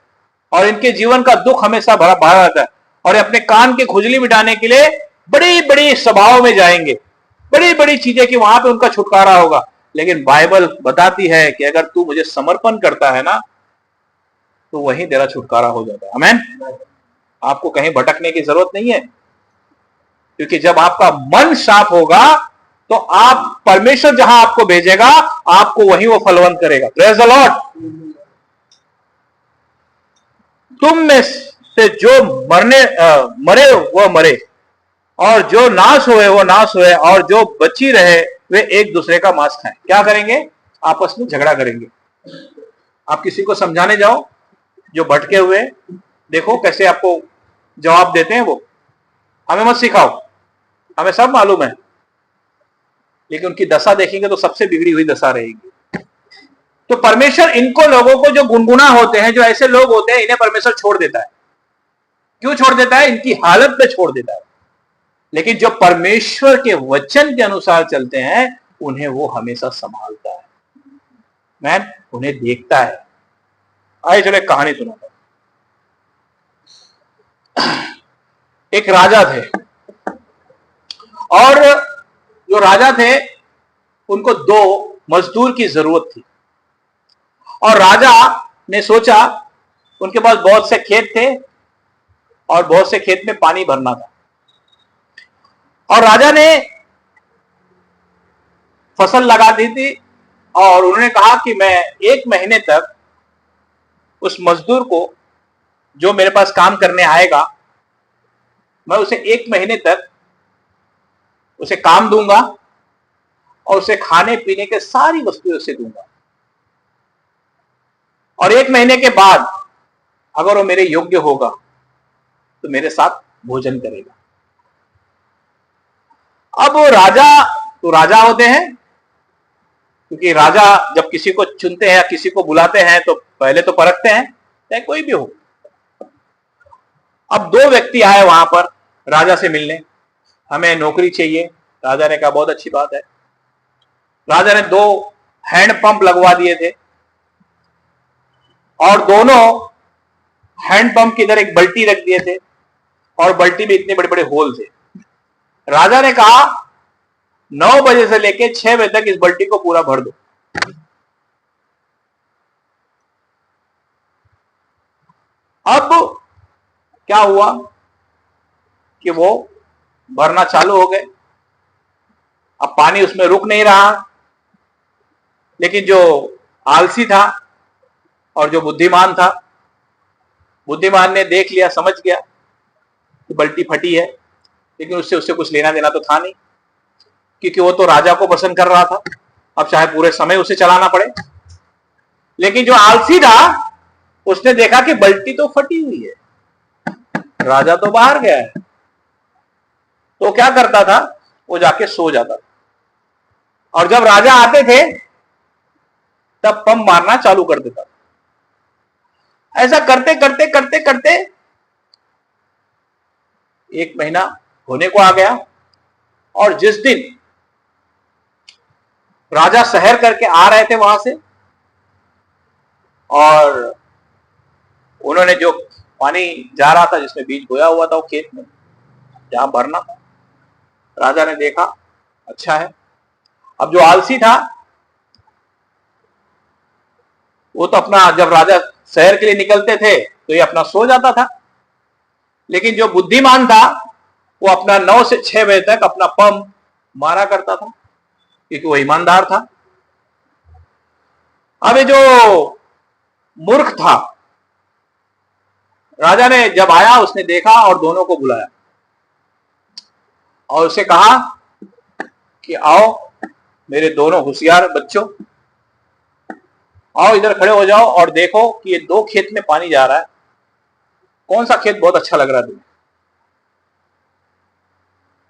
और इनके जीवन का दुख हमेशा भरा रहता है, और अपने कान की खुजली मिटाने के लिए बड़ी बड़ी सभाओं में जाएंगे, बड़ी बड़ी चीजें कि वहां पे उनका छुटकारा होगा। लेकिन बाइबल बताती है कि अगर तू मुझे समर्पण करता है ना तो वहीं तेरा छुटकारा हो जाता है। आमीन। आपको कहीं भटकने की जरूरत नहीं है, क्योंकि जब आपका मन साफ होगा तो आप परमेश्वर जहां आपको भेजेगा आपको वहीं वो फलवंत करेगा। Praise the Lord. तुम में से जो मरे वो मरे, और जो नाश हुए वो नाश हुए, और जो बची रहे वे एक दूसरे का मांस खाएं। क्या करेंगे? आपस में झगड़ा करेंगे। आप किसी को समझाने जाओ जो भटके हुए, देखो कैसे आपको जवाब देते हैं वो। हमें मत सिखाओ, हमें सब मालूम है, लेकिन उनकी दशा देखेंगे तो सबसे बिगड़ी हुई दशा रहेगी। तो परमेश्वर इनको लोगों को, जो गुनगुना होते हैं, जो ऐसे लोग होते हैं, इन्हें परमेश्वर छोड़ देता है। क्यों छोड़ देता है? इनकी हालत पे छोड़ देता है। लेकिन जो परमेश्वर के वचन के अनुसार चलते हैं उन्हें वो हमेशा संभालता है, मैन उन्हें देखता है। आइए चलो एक कहानी सुनाता हूं। एक राजा थे, और जो राजा थे उनको 2 मजदूर की जरूरत थी। और राजा ने सोचा, उनके पास बहुत से खेत थे और बहुत से खेत में पानी भरना था, और राजा ने फसल लगा दी थी। और उन्होंने कहा कि मैं 1 महीने तक उस मजदूर को, जो मेरे पास काम करने आएगा, मैं उसे 1 महीने तक उसे काम दूंगा और उसे खाने पीने के सारी वस्तुएं उसे दूंगा, और 1 महीने के बाद अगर वो मेरे योग्य होगा तो मेरे साथ भोजन करेगा। अब वो राजा होते हैं, क्योंकि राजा जब किसी को चुनते हैं या किसी को बुलाते हैं तो पहले तो परखते हैं, चाहे कोई भी हो। अब 2 व्यक्ति आए वहां पर राजा से मिलने, हमें नौकरी चाहिए। राजा ने कहा बहुत अच्छी बात है। राजा ने 2 हैंड पंप लगवा दिए थे, और दोनों हैंड पंप के इधर एक बल्टी रख दिए थे, और बल्टी में इतने बड़े बड़े होल थे। राजा ने कहा 9 बजे से लेकर 6 बजे तक इस बल्टी को पूरा भर दो। अब क्या हुआ कि वो भरना चालू हो गए। अब पानी उसमें रुक नहीं रहा, लेकिन जो आलसी था और जो बुद्धिमान था, बुद्धिमान ने देख लिया, समझ गया कि बल्टी फटी है, लेकिन उससे कुछ लेना देना तो था नहीं, क्योंकि वो तो राजा को पसंद कर रहा था। अब चाहे पूरे समय उसे चलाना पड़े। लेकिन जो आलसी था उसने देखा कि बल्टी तो फटी हुई है, राजा तो बाहर गया है, तो क्या करता था, वो जाके सो जाता था, और जब राजा आते थे तब पंप मारना चालू कर देता था। ऐसा करते करते करते करते 1 महीना होने को आ गया, और जिस दिन राजा शहर करके आ रहे थे वहां से, और उन्होंने जो पानी जा रहा था जिसमें बीज बोया हुआ था वो खेत में जहां भरना था, राजा ने देखा अच्छा है। अब जो आलसी था वो तो अपना, जब राजा शहर के लिए निकलते थे तो ये अपना सो जाता था, लेकिन जो बुद्धिमान था वो अपना 9 से 6 बजे तक अपना पंप मारा करता था, क्योंकि वो ईमानदार था। अब ये जो मूर्ख था, राजा ने जब आया उसने देखा और दोनों को बुलाया और उसे कहा कि आओ मेरे दोनों होशियार बच्चों, आओ इधर खड़े हो जाओ और देखो कि ये 2 खेत में पानी जा रहा है, कौन सा खेत बहुत अच्छा लग रहा है तुम्हें?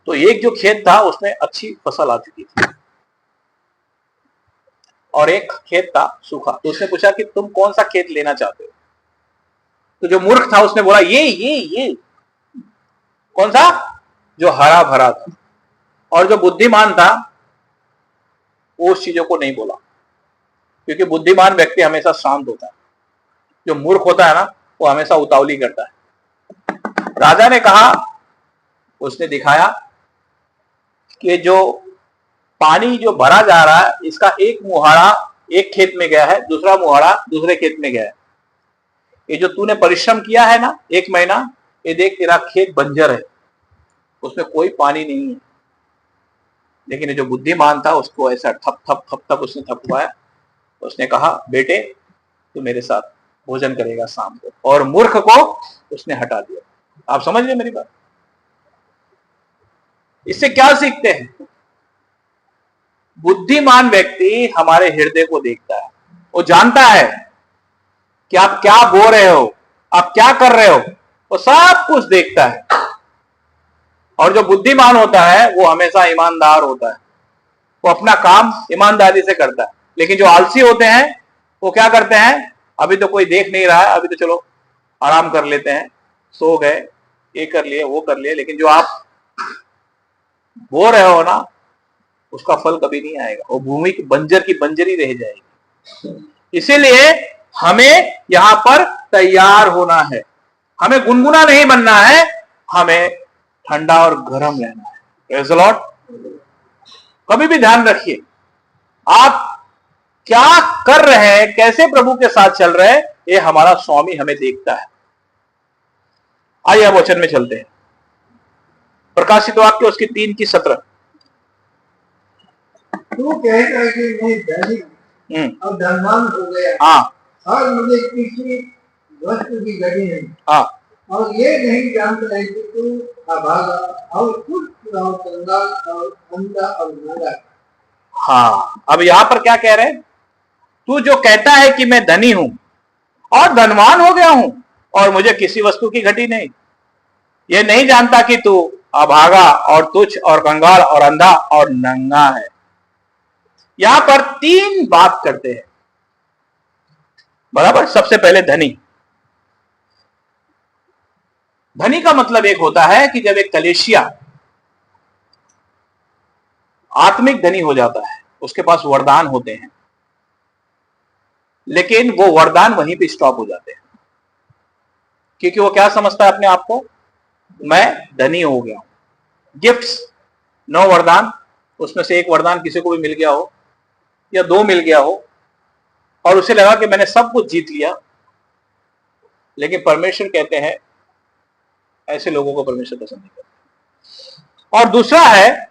तो एक जो खेत था उसमें अच्छी फसल आ चुकी थी, और एक खेत था सूखा। तो उसने पूछा कि तुम कौन सा खेत लेना चाहते हो? तो जो मूर्ख था उसने बोला ये कौन सा, जो हरा भरा था। और जो बुद्धिमान था वो उस चीजों को नहीं बोला, क्योंकि बुद्धिमान व्यक्ति हमेशा शांत होता है, जो मूर्ख होता है ना वो हमेशा उतावली करता है। राजा ने कहा, उसने दिखाया कि जो पानी जो भरा जा रहा है इसका एक मुहाड़ा एक खेत में गया है, दूसरा मुहाड़ा दूसरे खेत में गया है। ये जो तूने परिश्रम किया है ना 1 महीना, ये देख तेरा खेत बंजर है, उसमें कोई पानी नहीं है। लेकिन ये जो बुद्धिमान था उसको ऐसा ठप ठप ठप ठप उसने थपवाया। उसने कहा बेटे तू मेरे साथ भोजन करेगा शाम को, और मूर्ख को उसने हटा दिया। आप समझ गए मेरी बात? इससे क्या सीखते हैं? बुद्धिमान व्यक्ति हमारे हृदय को देखता है, वो जानता है कि आप क्या बोल रहे हो, आप क्या कर रहे हो, वो सब कुछ देखता है। और जो बुद्धिमान होता है वो हमेशा ईमानदार होता है, वो अपना काम ईमानदारी से करता है। लेकिन जो आलसी होते हैं वो क्या करते हैं, अभी तो कोई देख नहीं रहा है, अभी तो चलो आराम कर लेते हैं, सो गए, ये कर लिए वो कर लिए, लेकिन जो आप बोल रहे हो ना उसका फल कभी नहीं आएगा, वो भूमि की बंजर ही रह जाएगी। इसीलिए हमें यहां पर तैयार होना है, हमें गुनगुना नहीं बनना है, हमें ठंडा और गर्म रहना है। Praise the Lord. कभी भी ध्यान रखिए आप क्या कर रहे हैं, कैसे प्रभु के साथ चल रहे हैं, ये हमारा स्वामी हमें देखता है। आइए अब वचन में चलते हैं। प्रकाशित वाक्य उसकी 3:17। तू कहता है कि मैं धनी और धनवान हो गया, हाँ, और मुझे किसी वस्तु की घटी नहीं, हाँ, और ये नहीं जानता है कि तू अभागा और कुछ और कंगाल और अंधा और नंगा। हाँ। अब यहां पर क्या कह रहे हैं? तू जो कहता है कि मैं धनी हूं और धनवान हो गया हूं और मुझे किसी वस्तु की घटी नहीं, ये नहीं जानता कि तू अभागा और तुच्छ और कंगाल और अंधा और नंगा है। यहां पर 3 बात करते हैं, बराबर। सबसे पहले धनी। धनी का मतलब एक होता है कि जब एक कलीसिया आत्मिक धनी हो जाता है, उसके पास वरदान होते हैं, लेकिन वो वरदान वहीं पे स्टॉप हो जाते हैं, क्योंकि वो क्या समझता है अपने आप को, मैं धनी हो गया हूं। गिफ्ट्स 9 वरदान, उसमें से एक वरदान किसी को भी मिल गया हो या 2 मिल गया हो और उसे लगा कि मैंने सब कुछ जीत लिया, लेकिन परमेश्वर कहते हैं ऐसे लोगों को परमेश्वर पसंद नहीं करता। और दूसरा है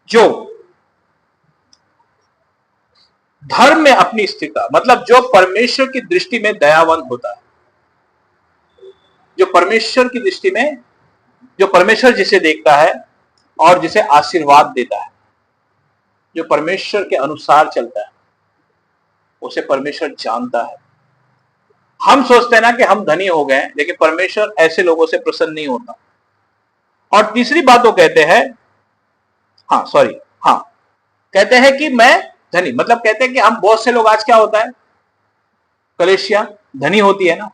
जो धर्म में अपनी स्थिरता, मतलब जो परमेश्वर की दृष्टि में दयावंत होता है, जो परमेश्वर की दृष्टि में, जो परमेश्वर जिसे देखता है और जिसे आशीर्वाद देता है, जो परमेश्वर के अनुसार चलता है, उसे परमेश्वर जानता है। हम सोचते हैं ना कि हम धनी हो गए, लेकिन परमेश्वर ऐसे लोगों से प्रसन्न नहीं होता। और तीसरी बात वो कहते हैं, कहते हैं कि मैं धनी, मतलब कहते हैं कि हम बहुत से लोग, आज क्या होता है, कलीसिया धनी होती है ना,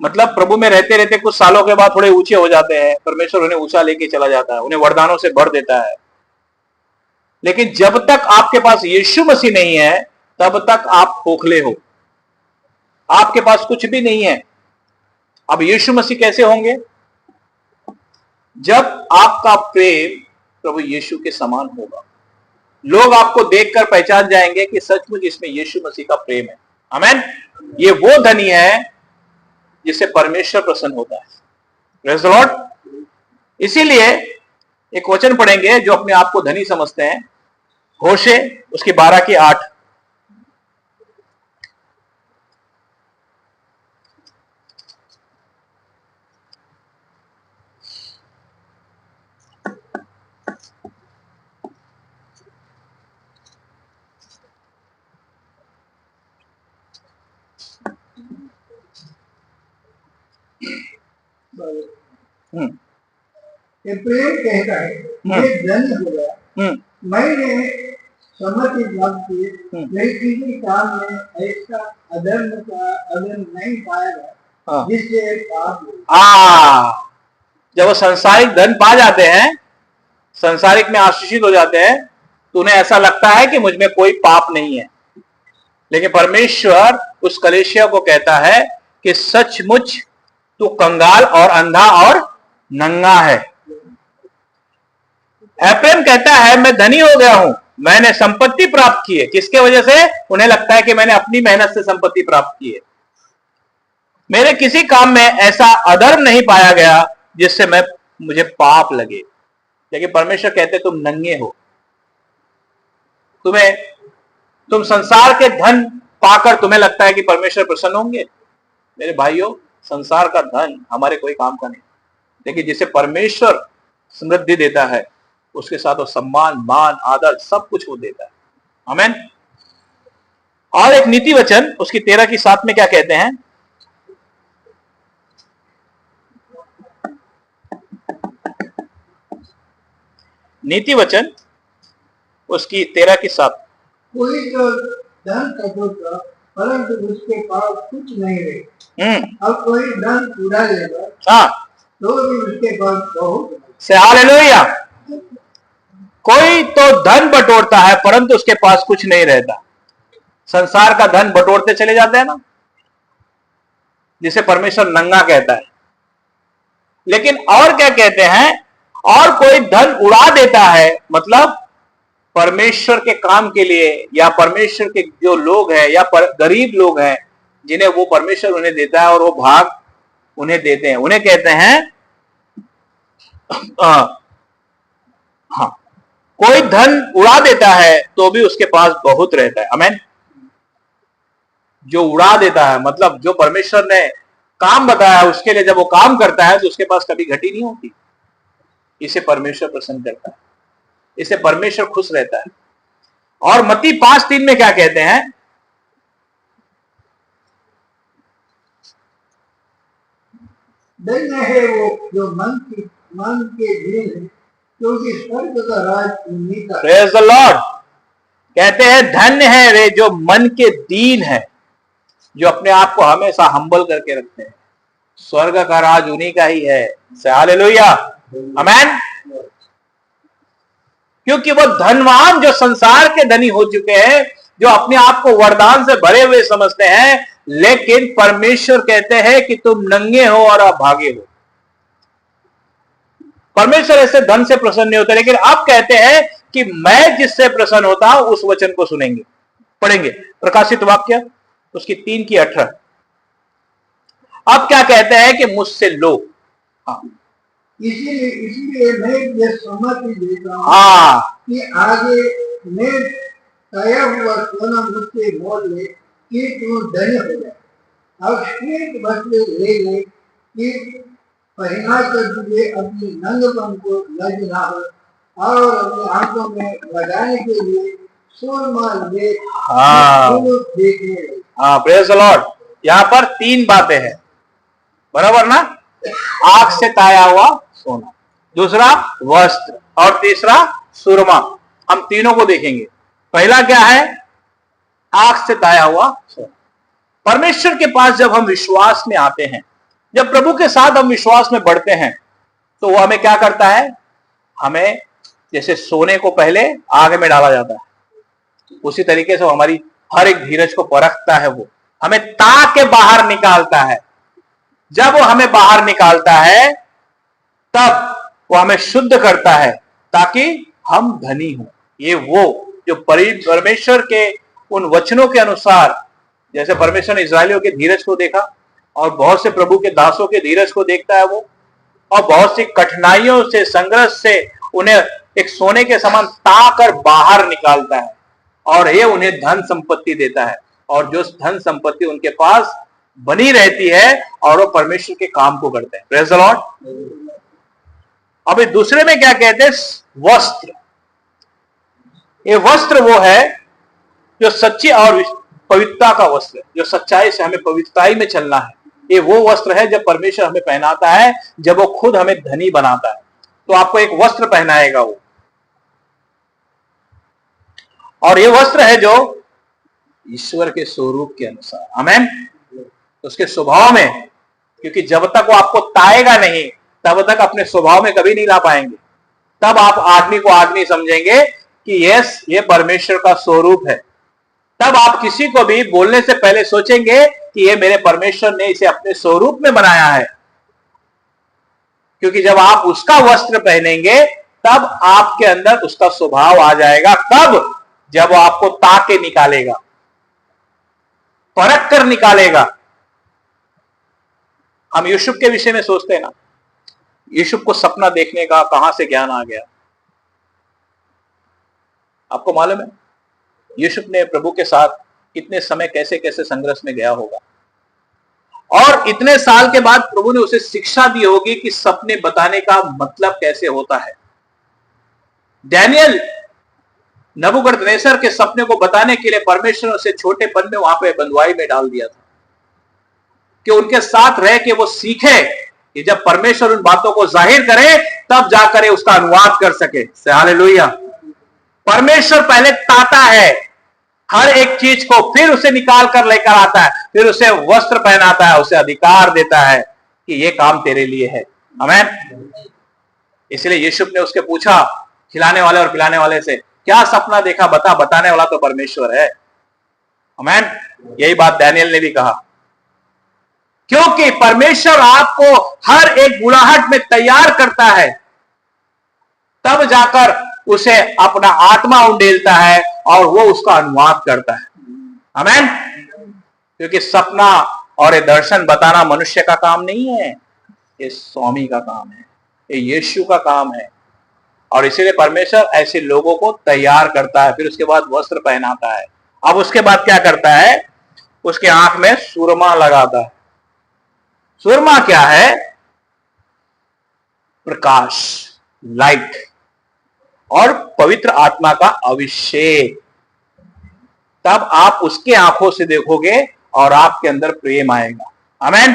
मतलब प्रभु में रहते रहते कुछ सालों के बाद थोड़े ऊंचे हो जाते हैं, परमेश्वर उन्हें ऊंचा लेके चला जाता है, उन्हें वरदानों से भर देता है। लेकिन जब तक आपके पास यीशु मसीह नहीं है तब तक आप खोखले हो, आपके पास कुछ भी नहीं है। अब यीशु मसीह कैसे होंगे? जब आपका प्रेम प्रभु यीशु के समान होगा, लोग आपको देखकर पहचान जाएंगे कि सचमुच इसमें यीशु मसीह का प्रेम है। आमीन। ये वो धनी है जिससे परमेश्वर प्रसन्न होता है। Praise the Lord. इसीलिए एक वचन पढ़ेंगे जो अपने आप को धनी समझते हैं, होशे उसकी 12:8। प्रेम कहता है ये धन हो गया, मैंने सम्मति प्राप्त की, मेरे किसी काम में ऐसा अधर्म नहीं पाया जिससे पाप हो। जब वो संसारिक धन पा जाते हैं, संसारिक में आशीषित हो जाते हैं, तो उन्हें ऐसा लगता है कि मुझ में कोई पाप नहीं है। लेकिन परमेश्वर उस कलीसिया को कहता है कि सचमुच तू कंगाल और अंधा और नंगा है। एफ्रेम कहता है मैं धनी हो गया हूं, मैंने संपत्ति प्राप्त की है। किसके वजह से? उन्हें लगता है कि मैंने अपनी मेहनत से संपत्ति प्राप्त की है, मेरे किसी काम में ऐसा अधर्म नहीं पाया गया जिससे मुझे पाप लगे लेकिन परमेश्वर कहते तुम नंगे हो। तुम संसार के धन पाकर तुम्हें लगता है कि परमेश्वर प्रसन्न होंगे? मेरे भाइयों, संसार का धन हमारे कोई काम का नहीं, लेकिन जिसे परमेश्वर समृद्धि देता है उसके साथ वो सम्मान, मान, आदर सब कुछ वो देता है। आमीन। और एक नीति वचन उसकी 13 की 7 में क्या कहते हैं? नीति वचन उसकी 13 की 7। कोई तो धन कटोता परंतु उसके पास कुछ नहीं रहे, और कोई धन उड़ा लेगा हाँ तो भी उसके पास बहुत। से हालेलुया। कोई तो धन बटोरता है परंतु उसके पास कुछ नहीं रहता। संसार का धन बटोरते चले जाते हैं ना, जिसे परमेश्वर नंगा कहता है। लेकिन और क्या कहते हैं? और कोई धन उड़ा देता है, मतलब परमेश्वर के काम के लिए, या परमेश्वर के जो लोग हैं या गरीब लोग हैं जिन्हें वो परमेश्वर उन्हें देता है और वो भाग उन्हें देते हैं, उन्हें कहते हैं हाँ, कोई धन उड़ा देता है तो भी उसके पास बहुत रहता है। आमीन। जो उड़ा देता है मतलब जो परमेश्वर ने काम बताया है उसके लिए जब वो काम करता है तो उसके पास कभी घटी नहीं होती। इसे परमेश्वर प्रसन्न करता है, इसे परमेश्वर खुश रहता है। और मत्ती 5:3 में क्या कहते हैं? धन्य है वो जो मन के दीन है, क्योंकि स्वर्ग का राज उन्हीं का है। Praise the Lord. कहते हैं धन्य है वे जो मन के दीन है, जो अपने आप को हमेशा हम्बल करके रखते हैं। स्वर्ग का राज उन्हीं का ही है। हालेलुया, आमीन। क्योंकि वो धनवान जो संसार के धनी हो चुके हैं, जो अपने आप को वरदान से भरे हुए समझते हैं, लेकिन परमेश्वर कहते हैं कि तुम नंगे हो और अभागे हो। परमेश्वर ऐसे धन से प्रसन्न नहीं होता, लेकिन अब कहते हैं कि मैं जिससे प्रसन्न होता हूं उस वचन को सुनेंगे। पढ़ेंगे प्रकाशित वाक्य उसकी 3:18। अब क्या कहते हैं कि मुझसे लो। हाँ, इसलिए मैं ये सम्मति देता हूं हाँ, कि आगे मैं तया हुआ सोना मुझसे मोल ले कि तू धन्य हो जाए, और श्वेत वस्त्र ले ले कि पहना कर तुझे अपनी नंगपन को लज ना हो, और अपने आंखों में लगाने के लिए सुरमा ले देखने। हाँ, प्रेज द लॉर्ड। यहाँ पर 3 बातें हैं, बराबर ना? आंख से ताया हुआ सोना, दूसरा वस्त्र, और तीसरा सुरमा। हम तीनों को देखेंगे। पहला क्या है? आंख से ताया हुआ सोना। परमेश्वर के पास जब हम विश्वास में आते हैं, जब प्रभु के साथ हम विश्वास में बढ़ते हैं, तो वो हमें क्या करता है? हमें जैसे सोने को पहले आग में डाला जाता है, उसी तरीके से हमारी हर एक धीरज को परखता है। वो हमें ताक के बाहर निकालता है। जब वो हमें बाहर निकालता है तब वो हमें शुद्ध करता है ताकि हम धनी हो। ये वो जो परमेश्वर के उन वचनों के अनुसार, जैसे परमेश्वर ने इस्राएलियों के धीरज को देखा और बहुत से प्रभु के दासों के धीरज को देखता है वो, और बहुत सी कठिनाइयों से, संघर्ष से उन्हें एक सोने के समान ताकर बाहर निकालता है, और ये उन्हें धन संपत्ति देता है। और जो धन संपत्ति उनके पास बनी रहती है और वो परमेश्वर के काम को करते हैं। Praise the Lord. अब दूसरे में क्या कहते हैं? वस्त्र। ये वस्त्र वो है जो सच्ची और पवित्रता का वस्त्र है, जो सच्चाई से हमें पवित्रताई में चलना है। ये वो वस्त्र है जब परमेश्वर हमें पहनाता है, जब वो खुद हमें धनी बनाता है, तो आपको एक वस्त्र पहनाएगा वो। और ये वस्त्र है जो ईश्वर के स्वरूप के अनुसार, आमीन, उसके स्वभाव में। क्योंकि जब तक वो आपको ताएगा नहीं, तब तक अपने स्वभाव में कभी नहीं ला पाएंगे। तब आप आदमी को आदमी समझेंगे कि यस, ये परमेश्वर का स्वरूप है। तब आप किसी को भी बोलने से पहले सोचेंगे कि ये मेरे परमेश्वर ने इसे अपने स्वरूप में बनाया है। क्योंकि जब आप उसका वस्त्र पहनेंगे तब आपके अंदर उसका स्वभाव आ जाएगा। तब जब वो आपको ताके निकालेगा, परख कर निकालेगा। हम यूसुफ के विषय में सोचते हैं ना, यूसुफ को सपना देखने का कहां से ज्ञान आ गया? आपको मालूम है यीशु ने प्रभु के साथ इतने समय कैसे कैसे संघर्ष में गया होगा, और इतने साल के बाद प्रभु ने उसे शिक्षा दी होगी कि सपने बताने का मतलब कैसे होता है। डैनियल नबूकदनेस्सर के सपने को बताने के लिए परमेश्वर ने उसे छोटेपन में वहां पे बंधुआई में डाल दिया था कि उनके साथ रह के वो सीखे कि जब परमेश्वर उन बातों को जाहिर करे तब जाकर उसका अनुवाद कर सके। हालेलुया। परमेश्वर पहले ताता है हर एक चीज को, फिर उसे निकाल कर लेकर आता है, फिर उसे वस्त्र पहनाता है, उसे अधिकार देता है कि ये काम तेरे लिए है। आमीन। इसलिए यीशु ने उसके पूछा खिलाने वाले और पिलाने वाले से, क्या सपना देखा बता, बताने वाला तो परमेश्वर है। आमीन। यही बात दानियल ने भी कहा, क्योंकि परमेश्वर आपको हर एक बुलाहट में तैयार करता है, तब जाकर उसे अपना आत्मा उंडेलता है और वो उसका अनुवाद करता है। आमीन। क्योंकि सपना और ये दर्शन बताना मनुष्य का काम नहीं है, ये स्वामी का काम है, ये यीशु का काम है। और इसीलिए परमेश्वर ऐसे लोगों को तैयार करता है, फिर उसके बाद वस्त्र पहनाता है। अब उसके बाद क्या करता है, उसके आंख में सुरमा लगाता है। सुरमा क्या है? प्रकाश, लाइट, और पवित्र आत्मा का अभिषेक। तब आप उसके आंखों से देखोगे और आपके अंदर प्रेम आएगा। आमीन।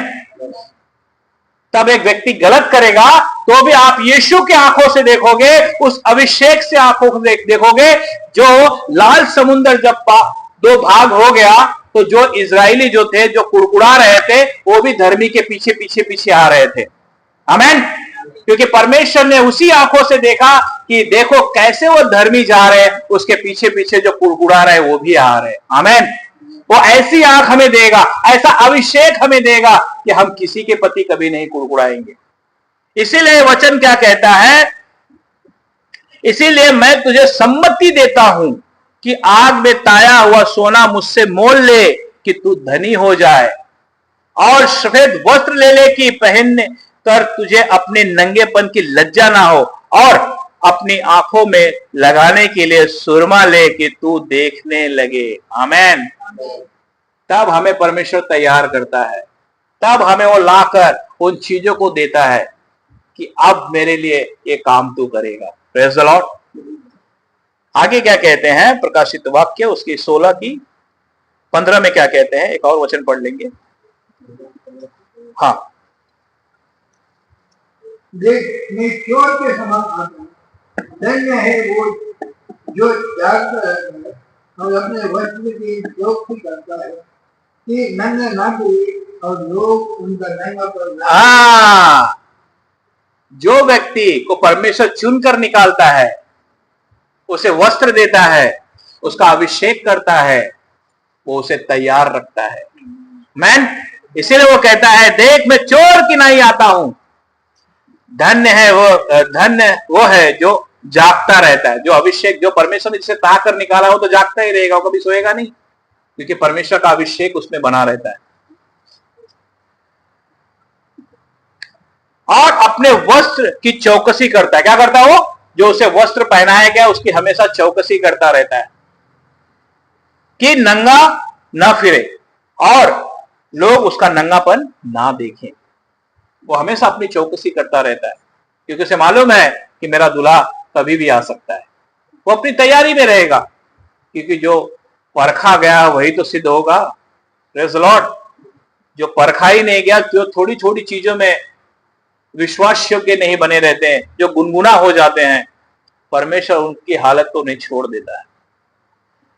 तब एक व्यक्ति गलत करेगा तो भी आप यीशु के आंखों से देखोगे, उस अभिषेक से आंखों से देखोगे। जो लाल समुद्र जब दो भाग हो गया तो जो इजरायली जो थे, जो कुड़कुड़ा रहे थे, वो भी धर्मी के पीछे पीछे पीछे आ रहे थे। आमीन। क्योंकि परमेश्वर ने उसी आंखों से देखा कि देखो कैसे वो धर्मी जा रहे हैं, उसके पीछे पीछे जो कुड़कुड़ा रहे वो भी आ रहे हैं। आमीन। वो ऐसी आंख हमें देगा, ऐसा अभिषेक हमें देगा कि हम किसी के प्रति कभी नहीं कुड़कुड़ाएंगे। इसीलिए वचन क्या कहता है, इसीलिए मैं तुझे सम्मति देता हूं कि आग में ताया हुआ सोना मुझसे मोल ले कि तू धनी हो जाए, और सफेद वस्त्र ले ले कि पहनने कर तुझे अपने नंगेपन की लज्जा ना हो, और अपनी आंखों में लगाने के लिए सुरमा ले कि तू देखने लगे। आमीन। तब हमें परमेश्वर तैयार करता है, तब हमें वो लाकर उन चीजों को देता है कि अब मेरे लिए ये काम तू करेगा। Praise the Lord. आगे क्या कहते हैं प्रकाशित वाक्य उसकी 16 की 15 में क्या कहते हैं, एक और वचन पढ़ लेंगे। हाँ, देख मैं चोर के समान आता हूँ, धन्य है वो जो जागता रहता है और अपने वस्त्र की चौकसी करता है कि नंगा ना करे और लोग उनका नंगापन ना। हाँ, जो व्यक्ति को परमेश्वर चुनकर निकालता है, उसे वस्त्र देता है, उसका अभिषेक करता है, वो उसे तैयार रखता है। मैन इसीलिए वो कहता है देख मैं चोर की नहीं आता हूं, धन्य वो है जो जागता रहता है। जो अभिषेक, जो परमेश्वर ने जिसे ताकर निकाला हो तो जागता ही रहेगा, वो कभी सोएगा नहीं, क्योंकि परमेश्वर का अभिषेक उसमें बना रहता है। और अपने वस्त्र की चौकसी करता है। क्या करता है वो? जो उसे वस्त्र पहनाया गया उसकी हमेशा चौकसी करता रहता है कि नंगा ना फिरे और लोग उसका नंगापन ना देखें। वो हमेशा अपनी चौकसी करता रहता है, क्योंकि उसे मालूम है कि मेरा दूल्हा कभी भी आ सकता है। वो अपनी तैयारी में रहेगा, क्योंकि जो परखा गया वही तो सिद्ध होगा। Praise the Lord. जो परखा ही नहीं गया, जो थोड़ी थोड़ी चीजों में विश्वास योग्य नहीं बने रहते हैं, जो गुनगुना हो जाते हैं, परमेश्वर उनकी हालत को नहीं छोड़ देता है।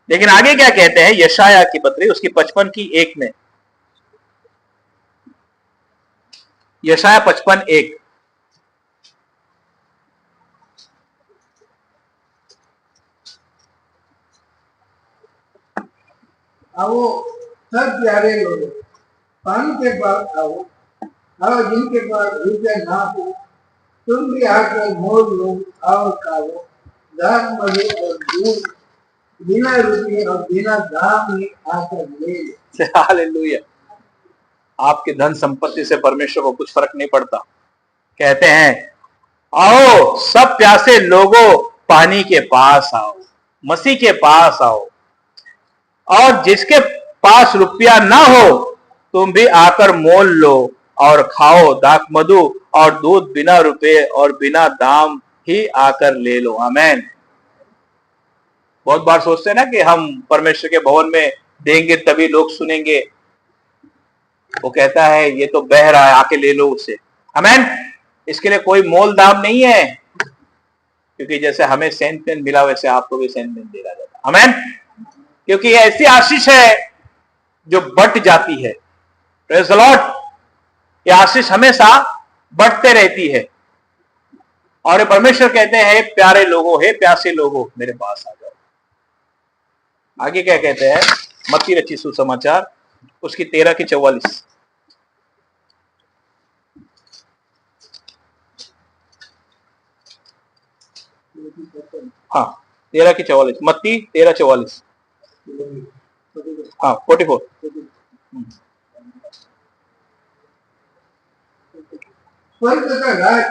लेकिन आगे क्या कहते हैं यशाया की पत्री उसकी 55 की 1 में, यशाया 55:1, आओ सब प्यारे लोग पानी के पास आओ, आओ जिनके पास रुपया ना हो, तुम भी आकर मोल लो, आओ खाओ दान मधु और दूध, बिना रुपये और बिना दाम में आकर ले लो। हालेलुया। आपके धन संपत्ति से परमेश्वर को कुछ फर्क नहीं पड़ता। कहते हैं आओ सब प्यासे लोगों पानी के पास आओ। मसीह के पास आओ, और जिसके पास रुपया ना हो तुम भी आकर मोल लो और खाओ, दाख मधु और दूध बिना रुपए और बिना दाम ही आकर ले लो। आमेन। बहुत बार सोचते हैं ना कि हम परमेश्वर के भवन में देंगे तभी लोग सुनेंगे। वो कहता है ये तो बह रहा है, आके ले लो उसे। आमेन। इसके लिए कोई मोल दाम नहीं है, क्योंकि जैसे हमें सेंट पेन मिला वैसे आपको भी सेंट पेन दिया जाता। आमेन। क्योंकि ये ऐसी आशीष है जो बढ़ जाती है। Praise the Lord. ये आशीष हमेशा बढ़ते रहती है। और ये परमेश्वर कहते हैं प्यारे लोगों, हे प्यासे लोगों, मेरे पास आ जाओ। आगे क्या कहते हैं? मत्ती रचित सुसमाचार उसकी 13 की 44। हाँ 13 की 44, मत्ती 13:44। हाँ 44। स्वर्ग का राज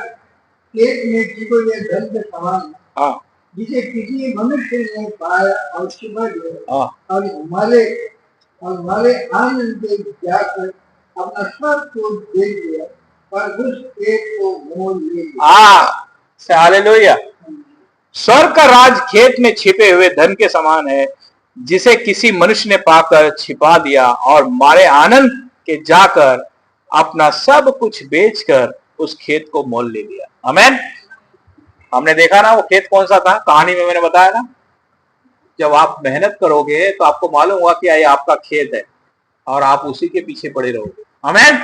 खेत में छिपे हुए धन के समान है, हाँ जिसे किसी मनुष्य ने पाया और छिपा दिया, हाँ और हमारे आनंद से जाकर अपना सब कुछ दे दिया और उस खेत को मोल ले लिया। हालेलुया। स्वर्ग का राज खेत में छिपे हुए धन के समान है, जिसे किसी मनुष्य ने पाकर छिपा दिया और मारे आनंद के जाकर अपना सब कुछ बेचकर उस खेत को मोल ले लिया। आमेन। हमने देखा ना वो खेत कौन सा था, कहानी में मैंने बताया ना। जब आप मेहनत करोगे तो आपको मालूम हुआ कि ये आपका खेत है और आप उसी के पीछे पड़े रहोगे। आमेन।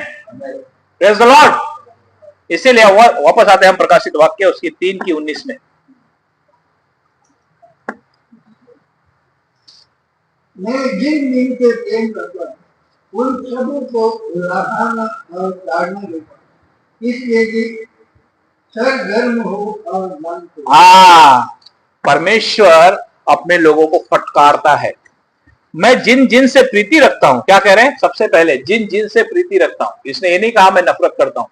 Praise the Lord. इसीलिए वापस आते हैं हम प्रकाशित वाक्य उसकी 3 की 19 में। मैं जिन जिन से प्रेम करता हूँ उन सबों को उलाहना और ताड़ना देता हूँ, इसलिए कि सरगर्म हो और मन को। परमेश्वर अपने लोगों को फटकारता है। मैं जिन जिन से प्रीति रखता हूं, क्या कह रहे हैं? सबसे पहले जिन जिन से प्रीति रखता हूं। इसने ये नहीं कहा मैं नफरत करता हूं,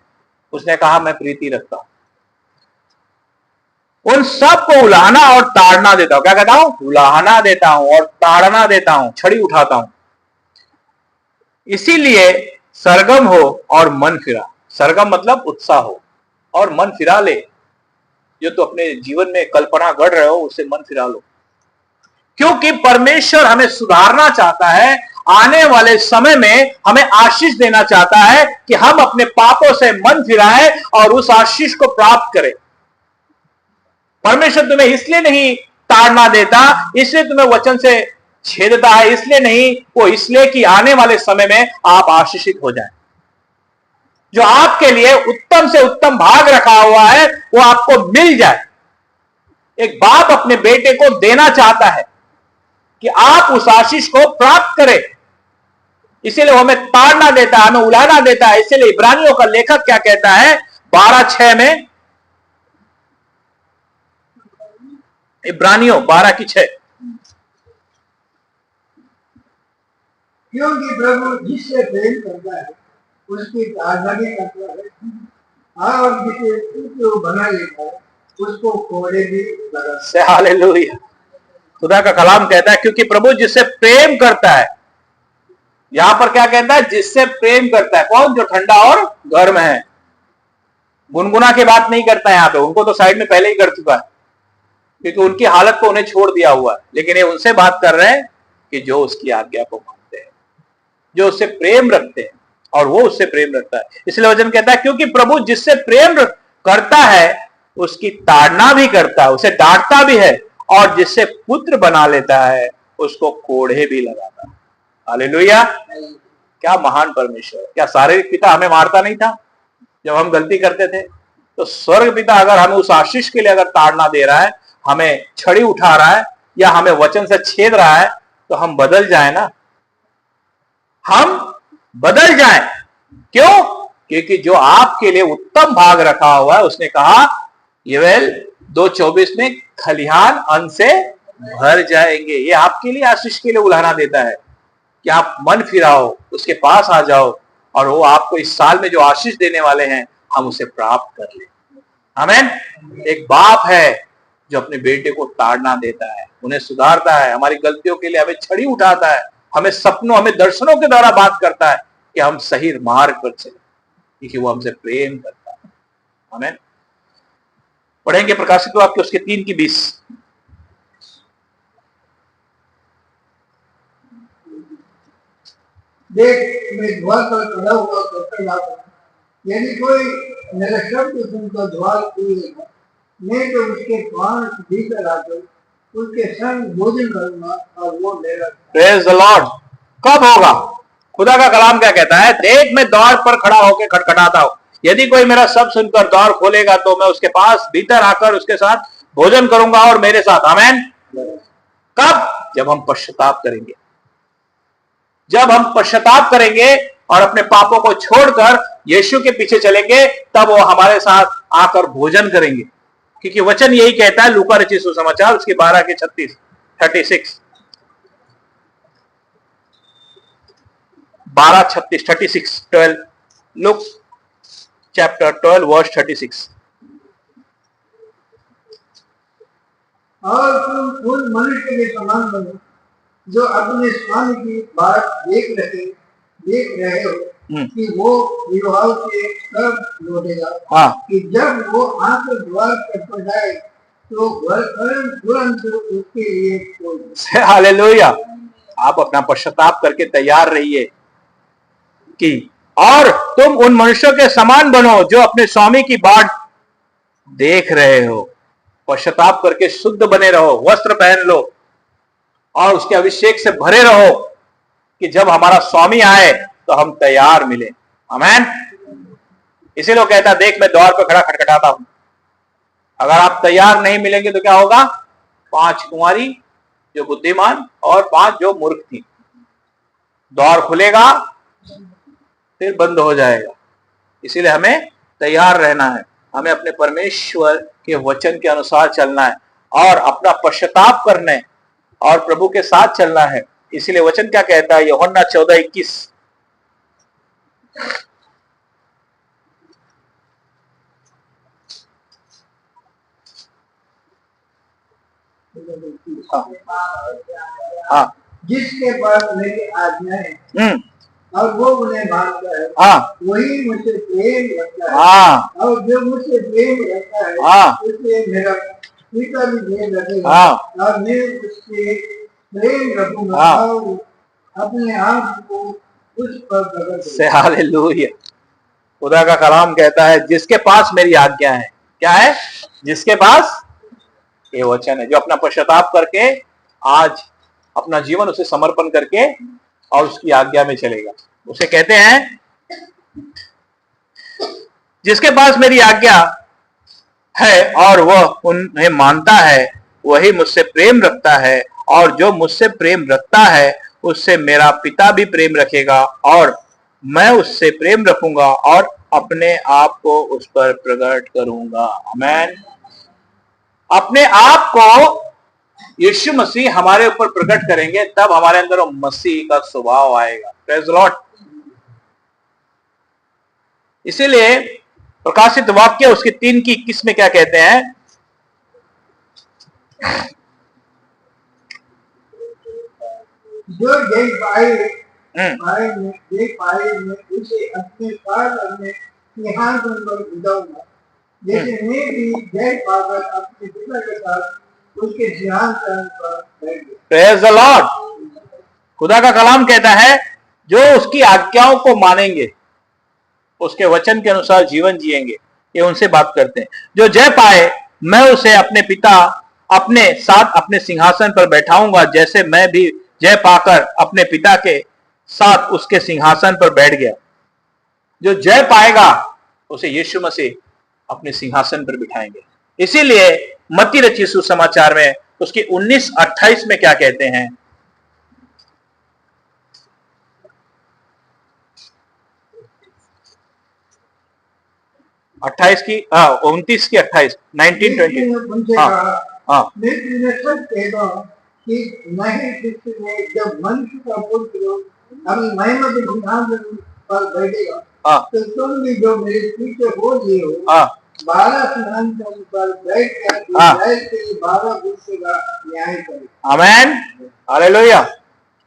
उसने कहा मैं प्रीति रखता हूं। उन सब को उलाहना और ताड़ना देता हूं। क्या कहता हूं? उलाहना देता हूं और ताड़ना देता हूं, छड़ी उठाता हूं। इसीलिए सरगम हो और मन फिरा। सरगम मतलब उत्साह हो और मन फिरा ले। जो तो अपने जीवन में कल्पना गढ़ रहे हो उसे मन फिरा लो, क्योंकि परमेश्वर हमें सुधारना चाहता है। आने वाले समय में हमें आशीष देना चाहता है कि हम अपने पापों से मन फिराएं और उस आशीष को प्राप्त करें। परमेश्वर तुम्हें इसलिए नहीं ताड़ना देता, इसलिए तुम्हें वचन से छेदता है, इसलिए नहीं, वो इसलिए कि आने वाले समय में आप आशीषित हो जाएं। जो आपके लिए उत्तम से उत्तम भाग रखा हुआ है वो आपको मिल जाए। एक बाप अपने बेटे को देना चाहता है कि आप उस आशीष को प्राप्त करें, इसीलिए वो हमें ताड़ना देता है, हमें उलाहना देता है। इसीलिए इब्रानियों का लेखक क्या कहता है 12:6 में, इब्रानियों 12:6, क्योंकि प्रभु जिससे प्रेम करता है उसकी ताड़ना भी करता है, और जिसे पुत्र बना लेता है उसको कोड़े भी लगाता है। हालेलुया। खुदा का कलाम कहता है क्योंकि प्रभु जिससे प्रेम करता है। यहां पर क्या कहता है? जिससे प्रेम करता है। कौन? जो ठंडा और गर्म है। गुनगुना की बात नहीं करता है यहां पे, उनको तो साइड में पहले ही कर चुका है, क्योंकि उनकी हालत को उन्हें छोड़ दिया हुआ है। लेकिन ये उनसे बात कर रहे हैं कि जो उसकी आज्ञा को मानते हैं, जो उससे प्रेम रखते हैं और वो उससे प्रेम रखता है। इसलिए वचन कहता है क्योंकि प्रभु जिससे प्रेम करता है उसकी ताड़ना भी करता है, उसे डांटता भी है, और जिससे पुत्र बना लेता है उसको कोड़े भी लगाता है। हालेलुया। क्या महान परमेश्वर। क्या शारीरिक पिता हमें मारता नहीं था जब हम गलती करते थे? तो स्वर्ग पिता अगर हमें उस आशीष के लिए अगर ताड़ना दे रहा है, हमें छड़ी उठा रहा है या हमें वचन से छेद रहा है, तो हम बदल जाए ना, हम बदल जाएं। क्यों? क्योंकि जो आपके लिए उत्तम भाग रखा हुआ है, उसने कहा योएल 2:24 में, खलिहान अन्न से भर जाएंगे। ये आपके लिए आशीष के लिए उलाहना देता है कि आप मन फिराओ, उसके पास आ जाओ, और वो आपको इस साल में जो आशीष देने वाले हैं हम उसे प्राप्त कर लें। आमीन। एक बाप है जो अपने बेटे को ताड़ना देता है, उन्हें सुधारता है, हमारी गलतियों के लिए हमें छड़ी उठाता है, हमें सपनों, हमें दर्शनों के द्वारा बात करता है कि हम सही मार्ग पर चले, क्योंकि वो हमसे प्रेम करता है। आमीन। पढ़ेंगे प्रकाशित वाक्य उसके 3:20। देख, मैं द्वार पर खड़ा हुआ खटखटाता हूँ। यदि कोई मेरा शब्द सुनकर द्वार खोलेगा, मैं तो उसके प्राण भीतर आकर उसके संग भोजन करूंगा और वो मेरा। Praise the Lord. कब होगा? खुदा का कलाम क्या कहता है? देख, मैं द्वार पर खड़ा होकर खटखटाता हूं, यदि कोई मेरा शब्द सुनकर द्वार खोलेगा तो मैं उसके पास भीतर आकर उसके साथ भोजन करूंगा और मेरे साथ। आमीन। कब? जब हम पश्चाताप करेंगे। जब हम पश्चाताप करेंगे और अपने पापों को छोड़कर यीशु के पीछे चलेंगे, तब वो हमारे साथ आकर भोजन करेंगे, क्योंकि वचन यही कहता है। लूका रचित सुसमाचार उसके 12:36 12:36 लुक चैप्टर 12 वर्स 36। और तुम उन मनुष्य के समान बनो जो अपने स्वामी की बात देख रहे हो कि वो विवाह से कब लौटेगा। हाँ। कि जब वो आकर द्वार पर जाए तो तुरंत उसके लिए खोल। हालेलुया। आप अपना पश्चाताप करके तैयार रहिए कि और तुम उन मनुष्यों के समान बनो जो अपने स्वामी की बाट देख रहे हो। पश्चाताप करके शुद्ध बने रहो, वस्त्र पहन लो और उसके अभिषेक से भरे रहो कि जब हमारा स्वामी आए तो हम तैयार मिले। आमीन। इसीलिए वो कहता, देख मैं द्वार पर खड़ा खटखटाता हूं। अगर आप तैयार नहीं मिलेंगे तो क्या होगा? 5 कुंवारी जो बुद्धिमान और 5 जो मूर्ख थी। द्वार खुलेगा फिर बंद हो जाएगा। इसीलिए हमें तैयार रहना है, हमें अपने परमेश्वर के वचन के अनुसार चलना है और अपना पश्चाताप करने और प्रभु के साथ चलना है। इसीलिए वचन क्या कहता है? यूहन्ना 14:21। हाँ। जिसके पास मेरी आज्ञाएं और वो उन्हें मानता है, वही मुझसे प्रेम रखता है। और जो मुझसे प्रेम रखता है उससे मेरा पिता भी प्रेम रखेगा और मैं उससे प्रेम रखूंगा और अपने आप को उस पर प्रकट करूंगा। हालेलुया। खुदा का कलाम कहता है, जिसके पास मेरी आज्ञा है। क्या है? जिसके पास ये वचन है, जो अपना पश्चाताप करके आज अपना जीवन उसे समर्पण करके और उसकी आज्ञा में चलेगा, उसे कहते हैं जिसके पास मेरी आज्ञा है और वह उन्हें मानता है, वही मुझसे प्रेम रखता है और जो मुझसे प्रेम रखता है उससे मेरा पिता भी प्रेम रखेगा और मैं उससे प्रेम रखूंगा और अपने आप को उस पर प्रकट करूंगा। आमीन। अपने आप को यीशु मसीह हमारे ऊपर प्रकट करेंगे, तब हमारे अंदर वो मसीह का स्वभाव आएगा। Praise the Lord. इसीलिए प्रकाशित वाक्य उसके 3:21 में क्या कहते हैं? जो जय पाए मैं उसे अपने पास अपने सिंहासन पर बिठाऊंगा, जैसे मैं भी जय पाकर अपने पिता के साथ उसके सिंहासन पर बैठ गया। Praise the Lord. खुदा का कलाम कहता है, जो उसकी आज्ञाओं को मानेंगे, उसके वचन के अनुसार जीवन जिएंगे, ये उनसे बात करते हैं। जो जय पाए मैं उसे अपने पिता अपने साथ अपने सिंहासन पर बैठाऊंगा, जैसे मैं भी जय पाकर अपने पिता के साथ उसके सिंहासन पर बैठ गया। जो जय पाएगा उसे यीशु मसीह अपने सिंहासन पर बिठाएंगे। इसीलिए मत्ती रचित सुसमाचार में उसके 19:28 में क्या कहते हैं? 29 की 28 19:20। हाँ। मैं तुझे सच कहता हूं कि नहीं किसी जब मनुष्य का पुत्र अपनी महिमा के सिंहासन पर बैठेगा तो तुम भी जो मेरे पीछे हो लिए हो 12 सिंहासन पर बैठ कर हाँ। इस्राएल के 12 गुस्से का न्याय करे। आमेन, हालेलुया।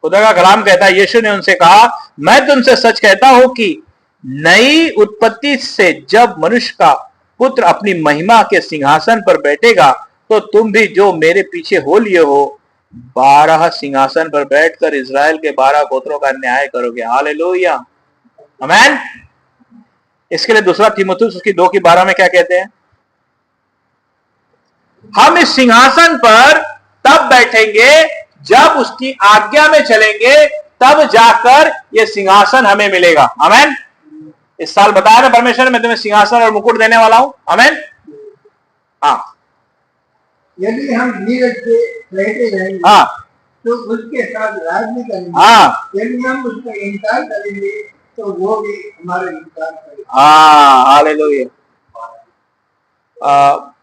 खुदा का कलाम कहता है, यीशु ने उनसे कहा, मैं तुमसे सच कहता हूं कि नई उत्पत्ति से जब मनुष्य का पुत्र अपनी महिमा के सिंहासन पर बैठेगा, तो तुम भी जो मेरे पीछे हो लिए हो 12 सिंहासन पर बैठकर इज़राइल के 12 गोत्रों का न्याय करोगे। हालेलुया, आमेन। इसके लिए दूसरा तीमुथियुस उसकी 2:12 में क्या कहते हैं? हम इस सिंहासन पर तब बैठेंगे जब उसकी आज्ञा में चलेंगे, तब जाकर यह सिंहासन हमें मिलेगा। आमेन। इस साल बताया ना परमेश्वर ने, मैं तुम्हें सिंहासन और मुकुट देने वाला हूं। आमेन। हाँ, यदि हम धीरज से रहते रहेंगे हाँ, तो उसके साथ राज भी करेंगे। हाँ, यदि हम उसका इनकार करेंगे तो वो भी हमारा इनकार करेगा। हाँ, हालेलुया।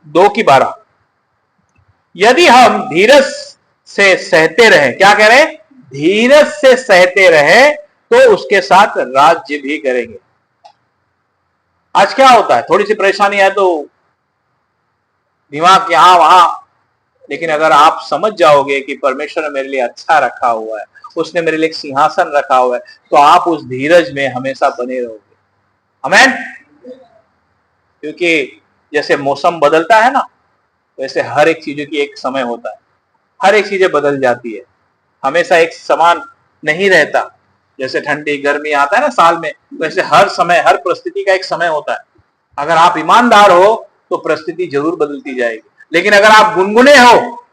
2:12, यदि हम धीरज से सहते रहे, क्या कह रहे? धीरज से सहते रहे तो उसके साथ राज्य भी करेंगे। आज क्या होता है, थोड़ी सी परेशानी है तो दिमाग यहां वहां, लेकिन अगर आप समझ जाओगे कि परमेश्वर ने मेरे लिए अच्छा रखा हुआ है, उसने मेरे लिए एक सिंहासन रखा हुआ है, तो आप उस धीरज में हमेशा बने रहोगे। आमेन। क्योंकि जैसे मौसम बदलता है ना, वैसे हर एक चीजों की एक समय होता है, हर एक चीजें बदल जाती है, हमेशा एक समान नहीं रहता। जैसे ठंडी गर्मी आता है ना साल में, वैसे हर समय हर परिस्थिति का एक समय होता है। अगर आप ईमानदार हो तो परिस्थिति जरूर बदलती जाएगी, लेकिन अगर आप गुनगुने हो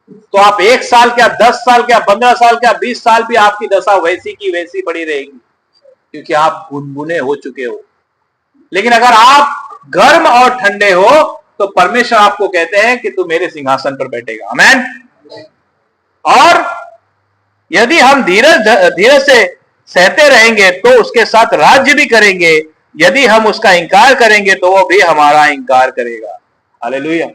तो आप 1 साल क्या, 10 साल क्या, 15 साल क्या, 20 साल भी आपकी दशा वैसी की वैसी पड़ी रहेगी, क्योंकि आप गुनगुने हो चुके हो। लेकिन अगर आप गर्म और ठंडे हो तो परमेश्वर आपको कहते हैं कि तू मेरे सिंहासन पर बैठेगा। आमेन। और यदि हम धीरज से सहते रहेंगे तो उसके साथ राज्य भी करेंगे। यदि हम उसका इंकार करेंगे तो वो भी हमारा इंकार करेगा। हालेलुया।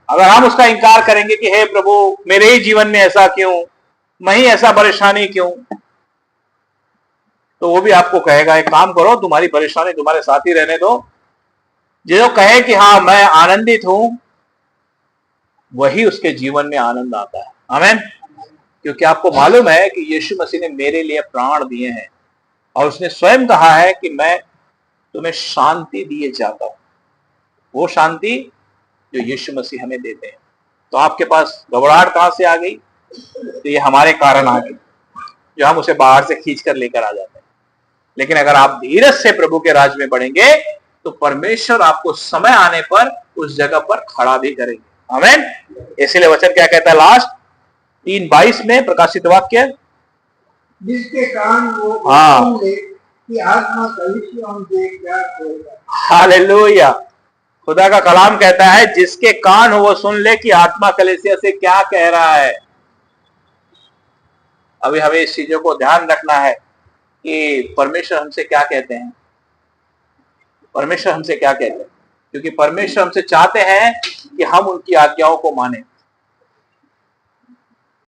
अगर हम उसका इंकार करेंगे कि हे प्रभु, मेरे ही जीवन में ऐसा क्यों, मैं ही ऐसा परेशानी क्यों, तो वो भी आपको कहेगा, एक काम करो, तुम्हारी परेशानी तुम्हारे साथ ही रहने दो। जो कहे कि हाँ मैं आनंदित हूं, वही उसके जीवन में आनंद आता है। आमेन। क्योंकि आपको मालूम है कि यीशु मसीह ने मेरे लिए प्राण दिए हैं और उसने स्वयं कहा है कि मैं तुम्हें शांति दिए जाता हूं, वो शांति जो यीशु मसीह हमें देते हैं। तो आपके पास घबराहट कहां से आ गई? तो ये हमारे कारण आ गई, जो हम उसे बाहर से खींच कर लेकर आ जाते हैं। लेकिन अगर आप धीरज से प्रभु के राज में बढ़ेंगे तो परमेश्वर आपको समय आने पर उस जगह पर खड़ा भी करेंगे। आमेन। इसीलिए वचन क्या कहता है लास्ट 3:22 में प्रकाशित वाक्य, जिसके कान वो हाँ। सुन ले कि आत्मा कलीसिया उनसे क्या कहेगा। हालेलुया। खुदा का कलाम कहता है, जिसके कान हो वो सुन ले कि आत्मा कलीसिया से क्या कह रहा है। अभी हमें इस चीजों को ध्यान रखना है कि परमेश्वर हमसे क्या कहते हैं, परमेश्वर हमसे क्या कहते हैं, क्योंकि परमेश्वर हमसे चाहते हैं कि हम उनकी आज्ञाओं को माने।